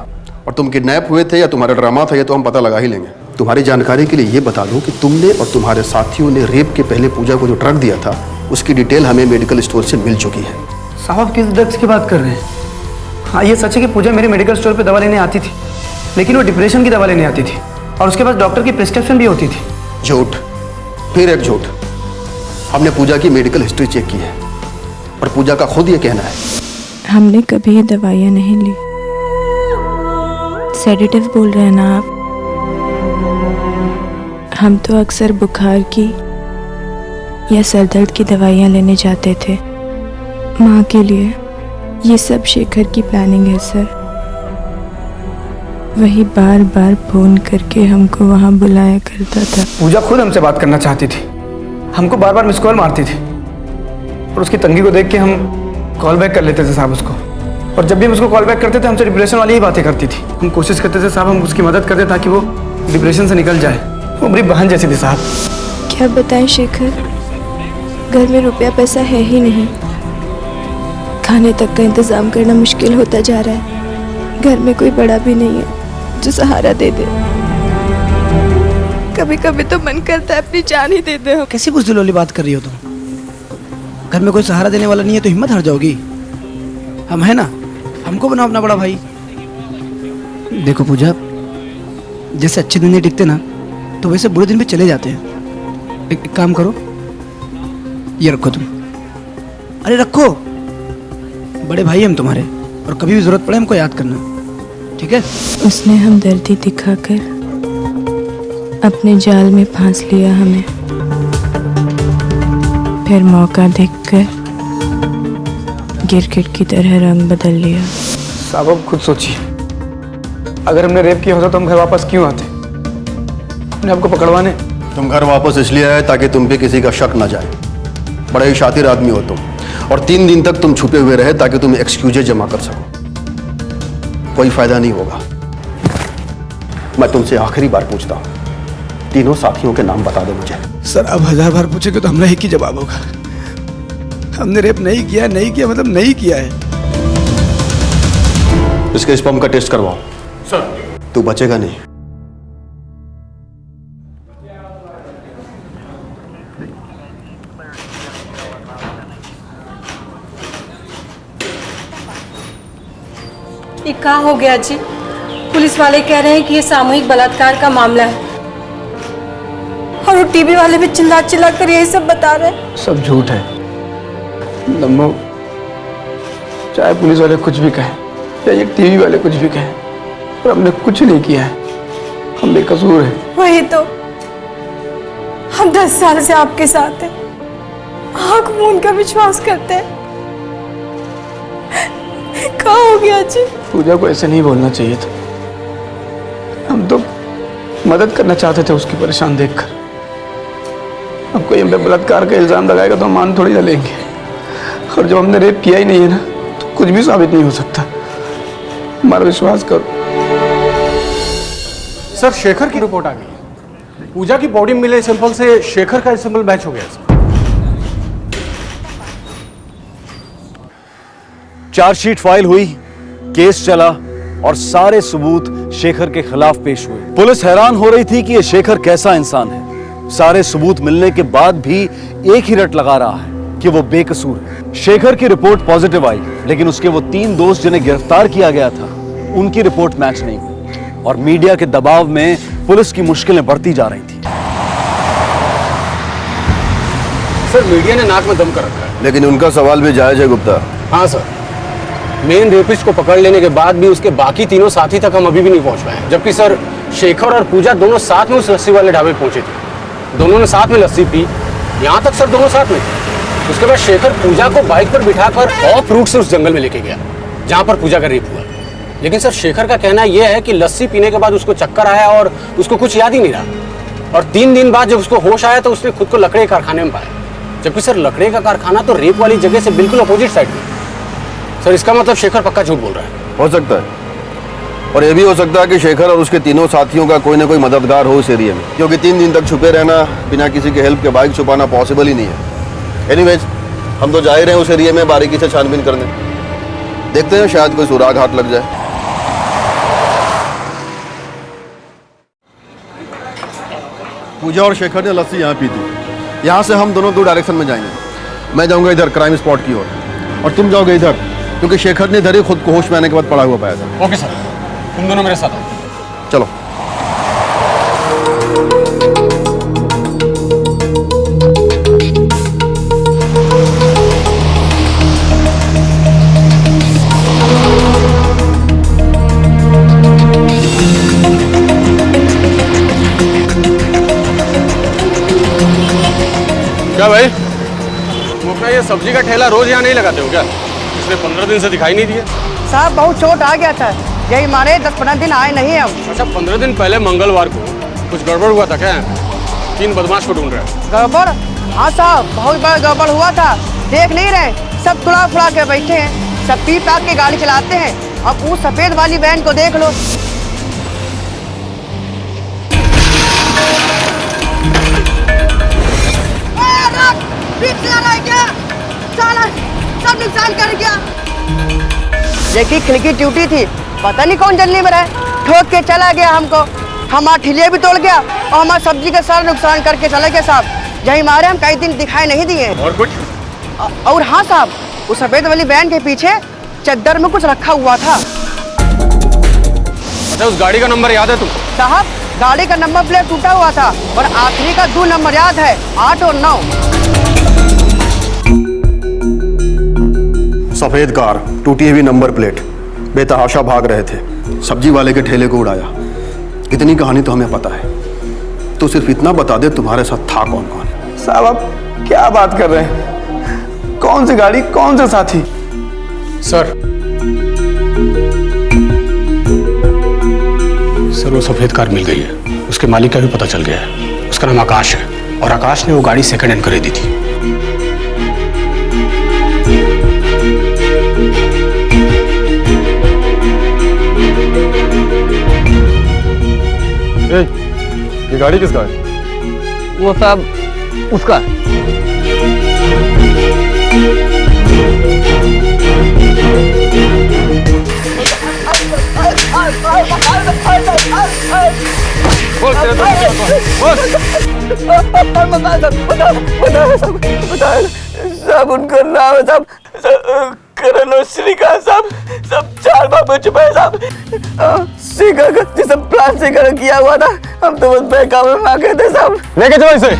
[SPEAKER 19] और तुम किडनैप हुए थे या तुम्हारा ड्रामा था, ये तो हम पता लगा ही लेंगे। तुम्हारी जानकारी के लिए ये बता दूं कि तुमने और तुम्हारे साथियों ने रेप के पहले पूजा को जो ड्रग दिया था उसकी डिटेल हमें मेडिकल स्टोर से मिल चुकी है।
[SPEAKER 18] साहब आप किस ड्रग्स की बात कर रहे हैं? हाँ ये सच है कि पूजा मेरे मेडिकल स्टोर पे दवा लेने आती थी, लेकिन वो डिप्रेशन की दवा लेने आती थी और उसके पास डॉक्टर की प्रिस्क्रिप्शन भी होती थी।
[SPEAKER 19] झूठ, फिर एक झूठ। हमने पूजा की मेडिकल हिस्ट्री चेक की है और पूजा का खुद ये कहना है
[SPEAKER 25] हमने कभी ये दवाइयाँ नहीं ली। सेडेटिव बोल रहे हैं ना आप? हम तो अक्सर बुखार की या सर दर्द की दवाइयाँ लेने जाते थे माँ के लिए। ये सब शेखर की प्लानिंग है सर। वही बार बार फोन करके हमको वहाँ बुलाया करता था।
[SPEAKER 18] पूजा खुद हमसे बात करना चाहती थी, हमको बार बार मिस कॉल मारती थी और उसकी तंगी को देख के हम कॉल बैक कर लेते थे साहब उसको। और जब भी हम उसको कॉल बैक करते थे हमसे डिप्रेशन वाली ही बातें करती थी। हम कोशिश करते थे साहब हम उसकी मदद करते ताकि वो डिप्रेशन से निकल जाए। वो मेरी बहन जैसी थी साहब।
[SPEAKER 25] क्या बताएं शेखर, घर में रुपया पैसा है ही नहीं, खाने तक का इंतजाम करना मुश्किल होता जा रहा है। घर में कोई बड़ा भी नहीं है जो सहारा दे दे। कभी कभी तो मन करता है अपनी जान ही दे दे।
[SPEAKER 18] कैसी बुजदिल वाली बात कर रही हो तुम? घर में कोई सहारा देने वाला नहीं है तो हिम्मत हार जाओगी। हम है ना, हमको बनाओ अपना बड़ा भाई। देखो पूजा, जैसे अच्छे दिन नहीं टिकते ना तो वैसे बुरे दिन भी चले जाते हैं। एक काम करो, ये रखो तुम। अरे रखो, बड़े भाई हम तुम्हारे, और कभी भी जरूरत पड़े हमको याद करना, ठीक है?
[SPEAKER 25] उसने हमदर्दी दिखाकर अपने जाल में फांस लिया हमें, फिर मौका देखकर गिरगिट की तरह रंग बदल लिया।
[SPEAKER 18] साहब अब खुद सोचिए, अगर हमने रेप किया होता तो हम घर वापस क्यों आते? अपने आपको पकड़वाने।
[SPEAKER 19] तुम घर वापस इसलिए आए ताकि तुम पे किसी का शक न जाए। बड़े ही शातिर आदमी हो तुम, और 3 दिन तक तुम छुपे हुए रहे ताकि तुम एक्सक्यूजेज जमा कर सको। कोई फायदा नहीं होगा। मैं तुमसे आखिरी बार पूछता हूँ, तीनों साथियों के नाम बता दो मुझे।
[SPEAKER 18] सर अब 1000 बार पूछेंगे तो हमारा एक ही जवाब होगा, हमने रेप नहीं किया। नहीं किया मतलब नहीं किया है।
[SPEAKER 19] इसके स्पर्म का टेस्ट करवाओ।
[SPEAKER 5] सर
[SPEAKER 19] तू बचेगा नहीं।
[SPEAKER 21] ये क्या हो गया जी? पुलिस वाले कह रहे हैं कि ये सामूहिक बलात्कार का मामला है, और वो टीवी वाले भी चिल्ला चिल्ला कर यही सब बता रहे हैं।
[SPEAKER 18] सब झूठ है नम्मो, चाहे पुलिस वाले कुछ भी कहें या ये टीवी वाले कुछ भी कहें, पर हमने कुछ नहीं किया है। हम बेकसूर हैं।
[SPEAKER 21] वही तो, हम 10 साल से आपके साथ हैं, आंख मूंद कर विश्वास करते हैं। क्या हो गया जी?
[SPEAKER 18] पूजा को ऐसे नहीं बोलना चाहिए था। हम तो मदद करना चाहते थे उसकी परेशान देखकर। अब कोई हम पे बलात्कार का इल्जाम लगाएगा तो हम मान थोड़ी ना लेंगे, और जब हमने रेप किया ही नहीं है ना तो कुछ भी साबित नहीं हो सकता। हमारा विश्वास करो।
[SPEAKER 7] सर शेखर की रिपोर्ट आ गई है। पूजा की बॉडी में मिले सैंपल से शेखर का सैंपल मैच हो गया सर।
[SPEAKER 8] चार्जशीट फाइल हुई, केस चला और सारे सबूत शेखर के खिलाफ पेश हुए। पुलिस हैरान हो रही थी कि यह शेखर कैसा इंसान है। सारे सबूत मिलने के बाद भी एक ही रट लगा रहा है कि वो बेकसूर है। शेखर की रिपोर्ट पॉजिटिव आई, लेकिन उसके वो 3 दोस्त जिन्हें गिरफ्तार किया गया था उनकी रिपोर्ट मैच नहीं हुई, और मीडिया के दबाव में पुलिस की मुश्किलें बढ़ती जा रही थी।
[SPEAKER 7] सर मीडिया ने नाक में दम कर रखा है।
[SPEAKER 19] लेकिन उनका सवाल भी जायज है गुप्ता।
[SPEAKER 7] हाँ सर, मेन रेपिस्ट को पकड़ लेने के बाद भी उसके बाकी तीनों साथी तक हम अभी भी नहीं पहुंच पाए। जबकि सर शेखर और पूजा दोनों साथ में उस लस्सी वाले ढाबे पहुंचे थे, दोनों ने साथ में लस्सी पी। यहाँ तक सर दोनों साथ में थे। उसके बाद शेखर पूजा को बाइक पर बिठाकर ऑफ रूट से उस जंगल में लेके गया जहाँ पर पूजा का रेप हुआ। लेकिन सर शेखर का कहना यह है कि लस्सी पीने के बाद उसको चक्कर आया और उसको कुछ याद ही नहीं रहा, और 3 दिन बाद जब उसको होश आया तो उसने खुद को लकड़े कारखाने में पाया। जबकि सर लकड़े का कारखाना तो रेप वाली जगह से बिल्कुल अपोजिट साइड में। सर इसका मतलब शेखर पक्का झूठ बोल रहा है।
[SPEAKER 19] हो सकता है, और यह भी हो सकता है कि शेखर और उसके तीनों साथियों का कोई ना कोई मददगार हो इस एरिया में, क्योंकि 3 दिन तक छुपे रहना बिना किसी के हेल्प के बाइक छुपाना पॉसिबल ही नहीं है। एनीवेज, हम तो जा ही रहे हैं उस एरिया में बारीकी से छानबीन करने। देखते हैं शायद कोई सुराग हाथ लग जाए। पूजा और शेखर ने लस्सी यहाँ पी थी। यहाँ से हम दोनों 2 डायरेक्शन में जाएंगे। मैं जाऊँगा इधर क्राइम स्पॉट की ओर, और तुम जाओगे इधर, क्योंकि शेखर ने इधर ही खुद को होश में आने के बाद पड़ा हुआ पाया था।
[SPEAKER 7] ओके सर, तुम दोनों मेरे साथ आओ।
[SPEAKER 19] चलो।
[SPEAKER 7] क्या भाई, तुम अपना ये सब्जी का ठेला रोज यहाँ नहीं लगाते हो क्या? पिछले 15 दिन से दिखाई नहीं दिए।
[SPEAKER 11] साहब बहुत चोट आ गया था, यही मारे 10-15 दिन आए नहीं हम।
[SPEAKER 7] अच्छा, 15 दिन पहले मंगलवार को कुछ गड़बड़ हुआ था क्या? 3 बदमाश को ढूंढ रहे हैं।
[SPEAKER 11] गड़बड़? हाँ साहब, बहुत बड़ा गड़बड़ हुआ था। देख नहीं रहे, सब तुड़ा फुड़ा के बैठे हैं, सब पी पाक के गाड़ी चलाते हैं। अब वो सफेद वाली वैन को देख लो। सब नुकसान कर गया। देखिए खिड़की टूटी थी, पता नहीं कौन जल्दी में रहे, ठोक के चला गया हमको। हमारा ठिलिया भी तोड़ गया और हमारा सब्जी का सारा नुकसान करके चला गया साहब। यही मारे हम कई दिन दिखाई नहीं दिए।
[SPEAKER 7] और कुछ?
[SPEAKER 11] और हाँ साहब, उस सफेद वाली वैन के पीछे चद्दर में कुछ रखा हुआ था।
[SPEAKER 7] अच्छा, उस गाड़ी का नंबर याद है तुमको?
[SPEAKER 11] साहब, गाड़ी का नंबर प्लेट टूटा हुआ था और आखिरी का 2 नंबर याद है, 8 और 9।
[SPEAKER 19] सफेद कार, टूटी हुई नंबर प्लेट, बेतहाशा भाग रहे थे, सब्जी वाले के ठेले को उड़ाया। इतनी कहानी तो हमें पता है, तो सिर्फ इतना बता दे तुम्हारे साथ था कौन कौन।
[SPEAKER 2] साहब आप क्या बात कर रहे हैं? कौन सी गाड़ी, कौन से साथी?
[SPEAKER 7] सर वो सफेद कार मिल गई है, उसके मालिक का भी पता चल गया है। उसका नाम आकाश है और आकाश ने वो गाड़ी सेकंड हैंड खरीदी थी।
[SPEAKER 9] ये गाड़ी किसका है?
[SPEAKER 11] वो साहब उसका।
[SPEAKER 2] सब उनका नाम है साहब, करण और श्रीकांत साहब, सब 4 बार बच चुके हैं साहब। शेखर का जिस प्लान शेखर किया हुआ था, हम तो बस बहकावे में आ गए थे साहब।
[SPEAKER 9] लेके चलो इसे।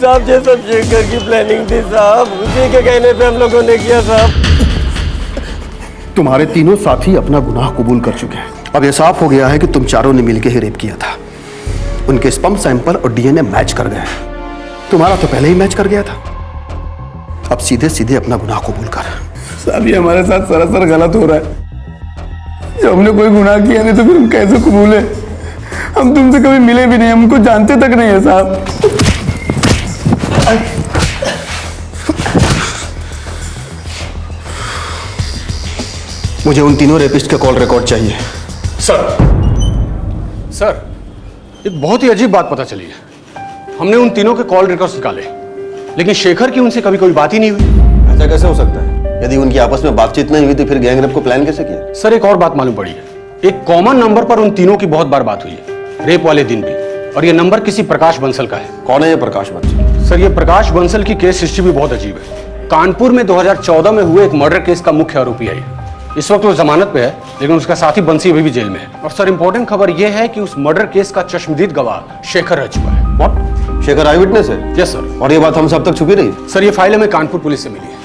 [SPEAKER 2] साहब ये सब शेखर की प्लानिंग थी साहब, उसी के कहने पे हम लोगों ने किया साहब।
[SPEAKER 19] तुम्हारे तीनों साथी अपना गुनाह कबूल कर चुके हैं। अब यह साफ हो गया है कि तुम चारों ने मिलकर ही रेप किया था। उनके स्पर्म सैंपल और डीएनए मैच कर गए हैं। तुम्हारा तो पहले ही मैच कर गया था। अब सीधे सीधे अपना गुनाह कबूल कर।
[SPEAKER 2] साहब ये हमारे साथ सरासर गलत हो रहा है। जब हमने कोई गुनाह किया नहीं तो फिर हम कैसे कबूले? हम तुमसे कभी मिले भी नहीं, हमको जानते तक नहीं है साहब।
[SPEAKER 19] मुझे उन तीनों रेपिस्ट के कॉल रिकॉर्ड चाहिए।
[SPEAKER 7] सर एक बहुत ही अजीब बात पता चली है। हमने उन तीनों के कॉल रिकॉर्ड्स निकाले, लेकिन शेखर की उनसे कभी कोई बात ही नहीं हुई।
[SPEAKER 19] ऐसा कैसे हो सकता है? यदि उनकी आपस में बातचीत नहीं हुई तो फिर गैंग रेप को प्लान कैसे किया?
[SPEAKER 7] सर एक और बात मालूम पड़ी है। एक कॉमन नंबर पर उन तीनों की बहुत बार बात हुई है, रेप वाले दिन भी, और ये नंबर किसी प्रकाश बंसल का है।
[SPEAKER 19] कौन है ये प्रकाश बंसल?
[SPEAKER 7] सर ये प्रकाश बंसल की केस हिस्ट्री भी बहुत अजीब है। कानपुर में 2014 में हुए एक मर्डर केस का मुख्य आरोपी है। इस वक्त वो जमानत पे है, लेकिन उसका साथी बंसी अभी भी जेल में है। और सर इंपॉर्टेंट खबर यह है कि उस मर्डर केस का चश्मदीद गवाह शेखर रह चुका है।
[SPEAKER 19] व्हाट? शेखर आई विटनेस है?
[SPEAKER 7] Yes sir.
[SPEAKER 19] और ये बात हम सब तक छुपी रही?
[SPEAKER 7] सर ये फाइल हमें कानपुर पुलिस से मिली है।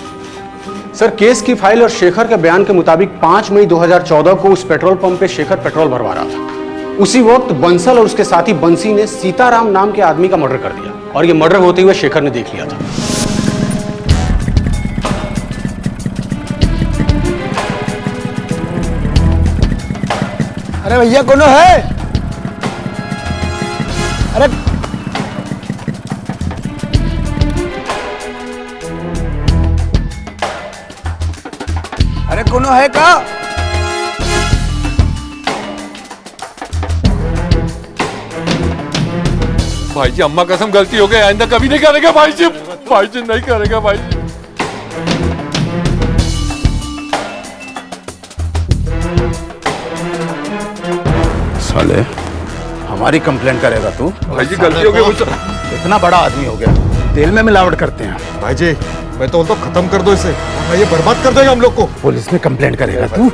[SPEAKER 7] सर केस की फाइल और शेखर के बयान के मुताबिक 5 मई 2014 को उस पेट्रोल पंप पे शेखर पेट्रोल भरवा रहा था। उसी वक्त बंसल और उसके साथी बंसी ने सीताराम नाम के आदमी का मर्डर कर दिया, और ये मर्डर होते हुए शेखर ने देख लिया था।
[SPEAKER 2] अरे भैया कौन है? अरे कौन है का?
[SPEAKER 5] भाई जी अम्मा कसम गलती हो गई, आइंदा कभी नहीं करेगा भाई जी। भाई जी नहीं करेगा भाई जी।
[SPEAKER 19] साले
[SPEAKER 20] हमारी कंप्लेंट करेगा तू?
[SPEAKER 5] भाई जी गलती हो गई मुझसे।
[SPEAKER 20] इतना बड़ा आदमी हो गया, तेल में मिलावट करते हैं।
[SPEAKER 17] भाई जी मैं तो खत्म कर दो इसे, वरना ये बर्बाद कर देगा हम लोग को।
[SPEAKER 20] पुलिस में कंप्लेंट करेगा तू?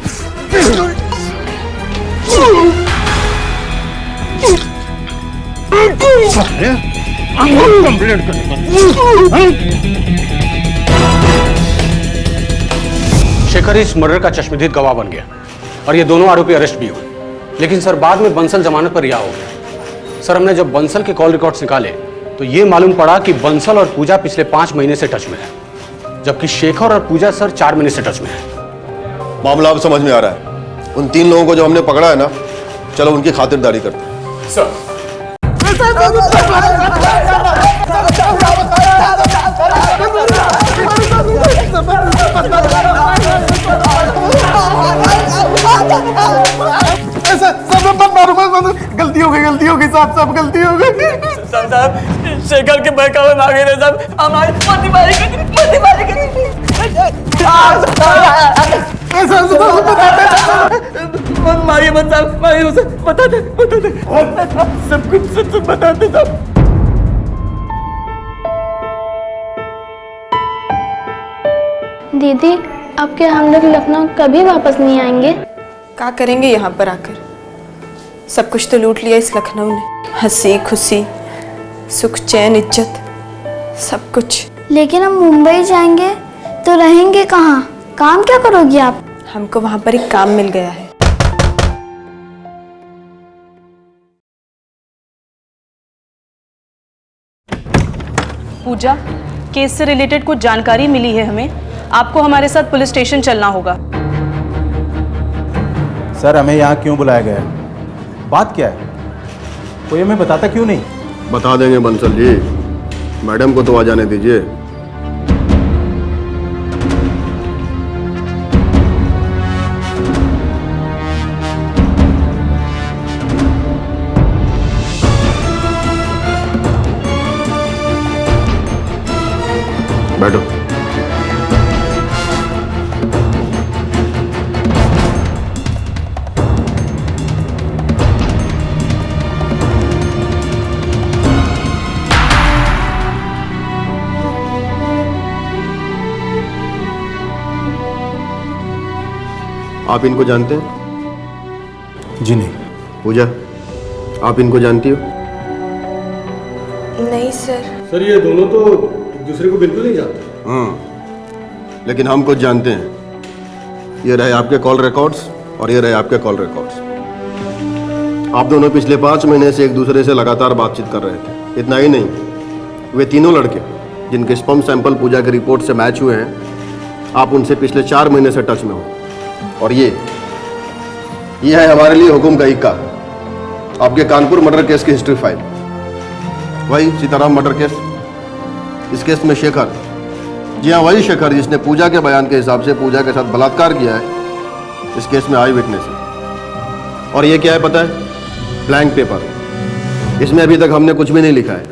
[SPEAKER 7] कंप्लेंट करेगा। शेखर इस मर्डर का चश्मदीद गवाह बन गया और ये दोनों आरोपी अरेस्ट भी हुए। लेकिन सर बाद में बंसल जमानत पर रिहा हो गया। सर हमने जब बंसल के कॉल रिकॉर्ड्स निकाले तो ये मालूम पड़ा कि बंसल और पूजा पिछले 5 महीने से टच में है, जबकि शेखर और पूजा सर 4 महीने से टच में है।
[SPEAKER 19] मामला अब समझ में आ रहा है। उन 3 लोगों को जो हमने पकड़ा है ना, चलो उनकी खातिरदारी करते हैं।
[SPEAKER 7] सर
[SPEAKER 2] गलती हो गई साहब, सब गलती हो गई। साहब शेखर के बहकावे में आ गए साहब, हमारी मारिए मत साहब, मारिए उसे, बता दे सब कुछ सच बता दे साहब।
[SPEAKER 3] दीदी अब क्या हम लोग लखनऊ कभी वापस नहीं आएंगे?
[SPEAKER 6] क्या करेंगे यहाँ पर आकर? सब कुछ तो लूट लिया इस लखनऊ ने, हंसी खुशी सुख चैन इज्जत सब कुछ।
[SPEAKER 3] लेकिन हम मुंबई जाएंगे तो रहेंगे कहाँ? काम क्या करोगी आप?
[SPEAKER 6] हमको वहाँ पर एक काम मिल गया है।
[SPEAKER 12] पूजा, केस से रिलेटेड कुछ जानकारी मिली है हमें, आपको हमारे साथ पुलिस स्टेशन चलना होगा।
[SPEAKER 20] सर हमें यहाँ क्यों बुलाया गया है? बात क्या है? कोई हमें बताता क्यों नहीं?
[SPEAKER 19] बता देंगे बंसल जी, मैडम को तो आ जाने दीजिए। बैठो। आप इनको जानते हैं?
[SPEAKER 20] जी नहीं।
[SPEAKER 19] पूजा, आप इनको जानती हो?
[SPEAKER 6] नहीं सर।
[SPEAKER 19] सर ये दोनों तो एक दूसरे को बिल्कुल नहीं जानते। हाँ, लेकिन हम कुछ जानते हैं। ये रहे आपके कॉल रिकॉर्ड्स और ये रहे आपके कॉल रिकॉर्ड्स। आप दोनों पिछले 5 महीने से एक दूसरे से लगातार बातचीत कर रहे थे। इतना ही नहीं, वे तीनों लड़के जिनके स्पर्म सैंपल पूजा की रिपोर्ट से मैच हुए हैं, आप उनसे पिछले 4 महीने से टच में हो। और ये है हमारे लिए हुकुम का इक्का, आपके कानपुर मर्डर केस की हिस्ट्री फाइल। वही सीताराम मर्डर केस। इस केस में शेखर, जी हाँ वही शेखर जिसने पूजा के बयान के हिसाब से पूजा के साथ बलात्कार किया है, इस केस में आई विटनेस है। और ये क्या है पता है? Blank paper. इसमें अभी तक हमने कुछ भी नहीं लिखा है,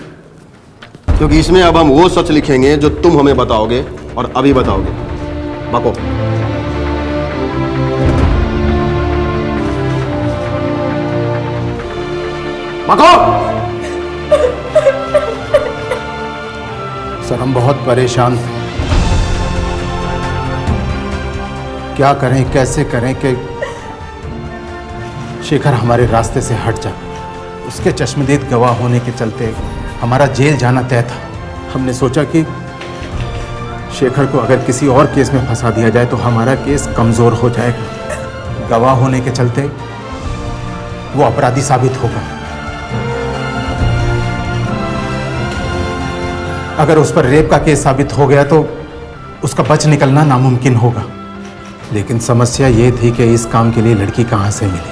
[SPEAKER 19] क्योंकि इसमें अब हम वो सच लिखेंगे जो तुम हमें बताओगे और अभी बताओगे। बको।
[SPEAKER 20] बको। सर हम बहुत परेशान थे, क्या करें कैसे करें कि शेखर हमारे रास्ते से हट जाए। उसके चश्मदीद गवाह होने के चलते हमारा जेल जाना तय था। हमने सोचा कि शेखर को अगर किसी और केस में फंसा दिया जाए तो हमारा केस कमज़ोर हो जाएगा। गवाह होने के चलते वो अपराधी साबित होगा। अगर उस पर रेप का केस साबित हो गया तो उसका बच निकलना नामुमकिन होगा। लेकिन समस्या ये थी कि इस काम के लिए लड़की कहाँ से मिली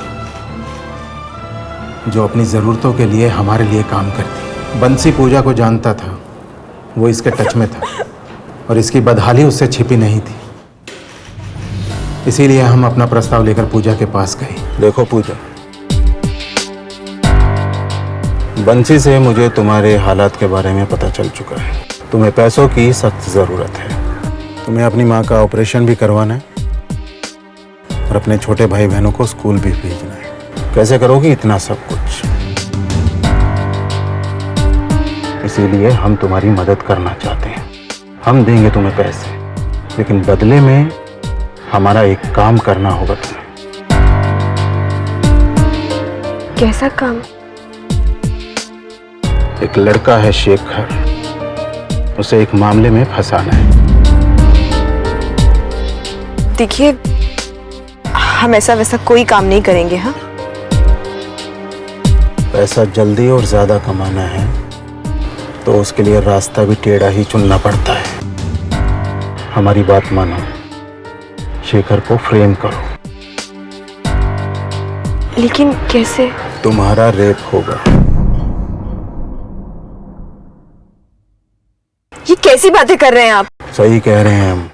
[SPEAKER 20] जो अपनी ज़रूरतों के लिए हमारे लिए काम करती। बंसी पूजा को जानता था, वो इसके टच में था और इसकी बदहाली उससे छिपी नहीं थी। इसीलिए हम अपना प्रस्ताव लेकर पूजा के पास गए। देखो पूजा, बंसी से मुझे तुम्हारे हालात के बारे में पता चल चुका है। तुम्हें पैसों की सख्त ज़रूरत है। तुम्हें अपनी माँ का ऑपरेशन भी करवाना है और अपने छोटे भाई बहनों को स्कूल भी भेजना है। कैसे करोगी इतना सब कुछ? इसीलिए हम तुम्हारी मदद करना चाहते हैं। हम देंगे तुम्हें पैसे, लेकिन बदले में हमारा एक काम करना होगा तुम्हें।
[SPEAKER 6] कैसा काम?
[SPEAKER 20] एक लड़का है शेखर, उसे एक मामले में फंसाना है।
[SPEAKER 6] देखिए, हम ऐसा वैसा कोई काम नहीं करेंगे। हाँ,
[SPEAKER 20] पैसा जल्दी और ज्यादा कमाना है तो उसके लिए रास्ता भी टेढ़ा ही चुनना पड़ता है। हमारी बात मानो, शेखर को फ्रेम करो।
[SPEAKER 6] लेकिन कैसे?
[SPEAKER 20] तुम्हारा रेप होगा।
[SPEAKER 6] ये कैसी बातें कर रहे हैं आप?
[SPEAKER 20] सही कह रहे हैं हम।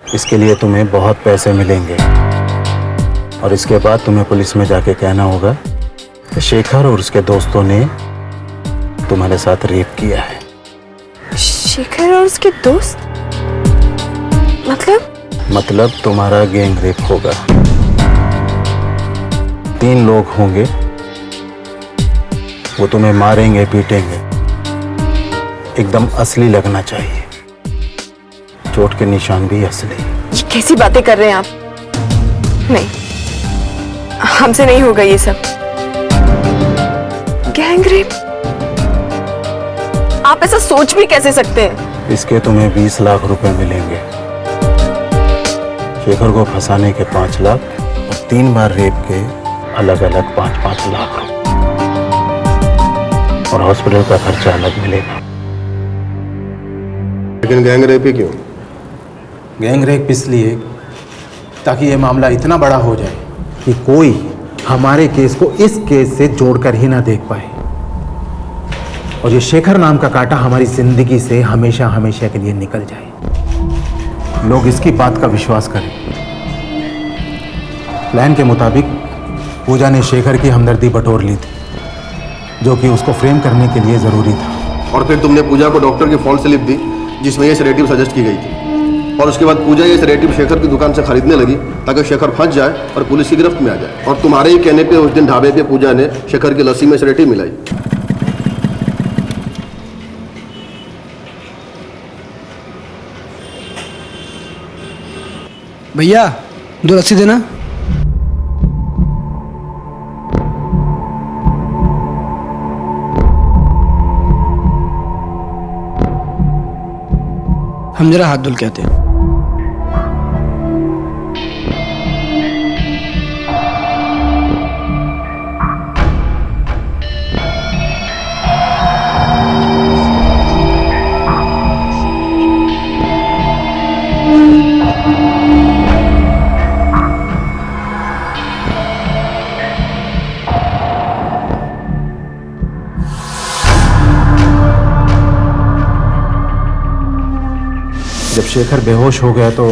[SPEAKER 20] इसके लिए तुम्हें बहुत पैसे मिलेंगे और इसके बाद तुम्हें पुलिस में जाके कहना होगा कि शेखर और उसके दोस्तों ने तुम्हारे साथ रेप किया है।
[SPEAKER 6] शेखर और उसके दोस्त? मतलब
[SPEAKER 20] तुम्हारा गैंग रेप होगा। 3 लोग होंगे, वो तुम्हें मारेंगे, पीटेंगे। एकदम असली लगना चाहिए, चोट के निशान भी असली।
[SPEAKER 6] ये कैसी बातें कर रहे हैं आप? नहीं, हमसे नहीं होगा ये सब। Gang rape? आप ऐसा सोच भी कैसे सकते हैं?
[SPEAKER 20] इसके तुम्हें 20 लाख रुपए मिलेंगे। शेखर को फंसाने के 5 लाख और 3 बार रेप के अलग अलग 5-5 लाख, और हॉस्पिटल का खर्चा अलग मिलेगा।
[SPEAKER 19] लेकिन गैंग रेप ही क्यों?
[SPEAKER 20] गैंग रेप इसलिए ताकि ये मामला इतना बड़ा हो जाए कि कोई हमारे केस को इस केस से जोड़कर ही ना देख पाए, और ये शेखर नाम का कांटा हमारी जिंदगी से हमेशा हमेशा के लिए निकल जाए। लोग इसकी बात का विश्वास करें। प्लान के मुताबिक पूजा ने शेखर की हमदर्दी बटोर ली थी, जो कि उसको फ्रेम करने के लिए जरूरी था।
[SPEAKER 19] और फिर तुमने पूजा को डॉक्टर की फॉल्स स्लिप दी जिसमें ये सेडेटिव सजेस्ट की गई थी, और उसके बाद पूजा ये सेडेटिव शेखर की दुकान से खरीदने लगी ताकि शेखर फंस जाए और पुलिस की गिरफ्त में आ जाए। और तुम्हारे ही कहने पे उस दिन ढाबे पे पूजा ने शेखर की लस्सी में सेडेटिव मिलाई।
[SPEAKER 18] भैया 2 लस्सी देना। हम जरा हाथ धुल के आते हैं।
[SPEAKER 20] जब शेखर बेहोश हो गया तो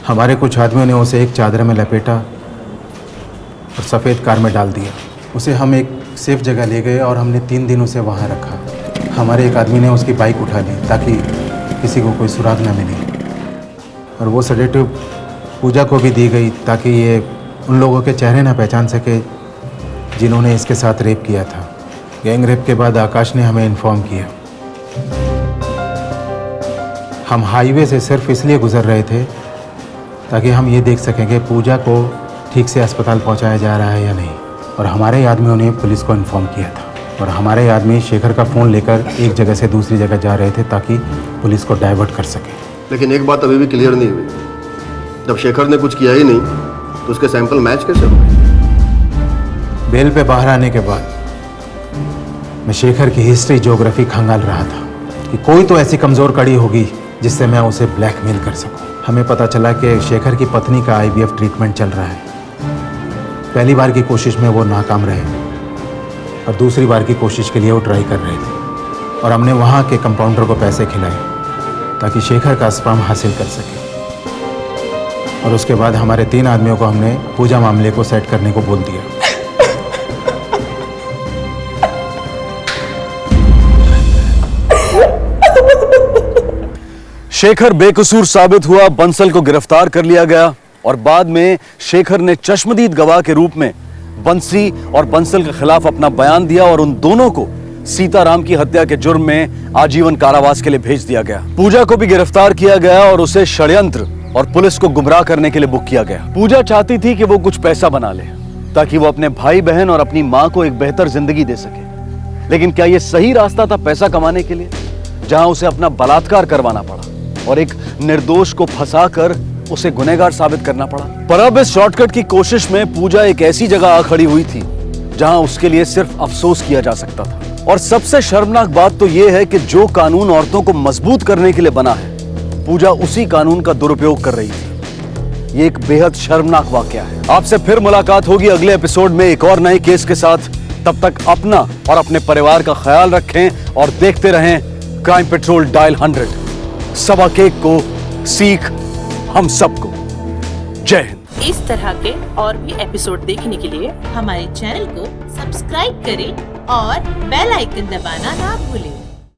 [SPEAKER 20] हमारे कुछ आदमियों ने उसे एक चादर में लपेटा और सफ़ेद कार में डाल दिया। उसे हम एक सेफ जगह ले गए और हमने 3 दिन उसे वहाँ रखा। हमारे एक आदमी ने उसकी बाइक उठा ली ताकि किसी को कोई सुराग न मिले, और वो सेडेटिव पूजा को भी दी गई ताकि ये उन लोगों के चेहरे ना पहचान सके जिन्होंने इसके साथ रेप किया था। गैंग रेप के बाद आकाश ने हमें इन्फॉर्म किया। हम हाईवे से सिर्फ इसलिए गुजर रहे थे ताकि हम ये देख सकें कि पूजा को ठीक से अस्पताल पहुंचाया जा रहा है या नहीं, और हमारे आदमियों ने पुलिस को इन्फॉर्म किया था, और हमारे आदमी शेखर का फ़ोन लेकर एक जगह से दूसरी जगह जा रहे थे ताकि पुलिस को डाइवर्ट कर सके।
[SPEAKER 19] लेकिन एक बात अभी भी क्लियर नहीं हुई, जब शेखर ने कुछ किया ही नहीं तो उसके सैंपल मैच कैसे हो गए?
[SPEAKER 20] बेल पे बाहर आने के बाद मैं शेखर की हिस्ट्री ज्योग्राफी खंगाल रहा था कि कोई तो ऐसी कमज़ोर कड़ी होगी जिससे मैं उसे ब्लैकमेल कर सकूं। हमें पता चला कि शेखर की पत्नी का IVF ट्रीटमेंट चल रहा है। पहली बार की कोशिश में वो नाकाम रहे और दूसरी बार की कोशिश के लिए वो ट्राई कर रहे थे, और हमने वहाँ के कंपाउंडर को पैसे खिलाए ताकि शेखर का स्पर्म हासिल कर सके। और उसके बाद हमारे 3 आदमियों को हमने पूजा मामले को सेट करने को बोल दिया।
[SPEAKER 8] शेखर बेकसूर साबित हुआ, बंसल को गिरफ्तार कर लिया गया, और बाद में शेखर ने चश्मदीद गवाह के रूप में बंसी और बंसल के खिलाफ अपना बयान दिया और उन दोनों को सीताराम की हत्या के जुर्म में आजीवन कारावास के लिए भेज दिया गया। पूजा को भी गिरफ्तार किया गया और उसे षड्यंत्र और पुलिस को गुमराह करने के लिए बुक किया गया। पूजा चाहती थी कि वो कुछ पैसा बना ले ताकि वो अपने भाई बहन और अपनी मां को एक बेहतर जिंदगी दे सके। लेकिन क्या यह सही रास्ता था पैसा कमाने के लिए, जहां उसे अपना बलात्कार करवाना पड़ा और एक निर्दोष को फंसाकर उसे गुनहगार साबित करना पड़ा। पर अब इस शॉर्टकट की कोशिश में पूजा एक ऐसी जगह आ खड़ी हुई थी जहां उसके लिए सिर्फ अफसोस किया जा सकता था। और सबसे शर्मनाक बात तो यह है कि जो कानून औरतों को मजबूत करने के लिए बना है, पूजा उसी कानून का दुरुपयोग कर रही थी। ये एक बेहद शर्मनाक वाकया है। आपसे फिर मुलाकात होगी अगले एपिसोड में एक और नए केस के साथ। तब तक अपना और अपने परिवार का ख्याल रखें और देखते रहें क्राइम पेट्रोल डायल 100। सबा केक को सीख हम सबको। जय हिंद।
[SPEAKER 1] इस तरह के और भी एपिसोड देखने के लिए हमारे चैनल को सब्सक्राइब करें और बेल आइकन दबाना ना भूलें।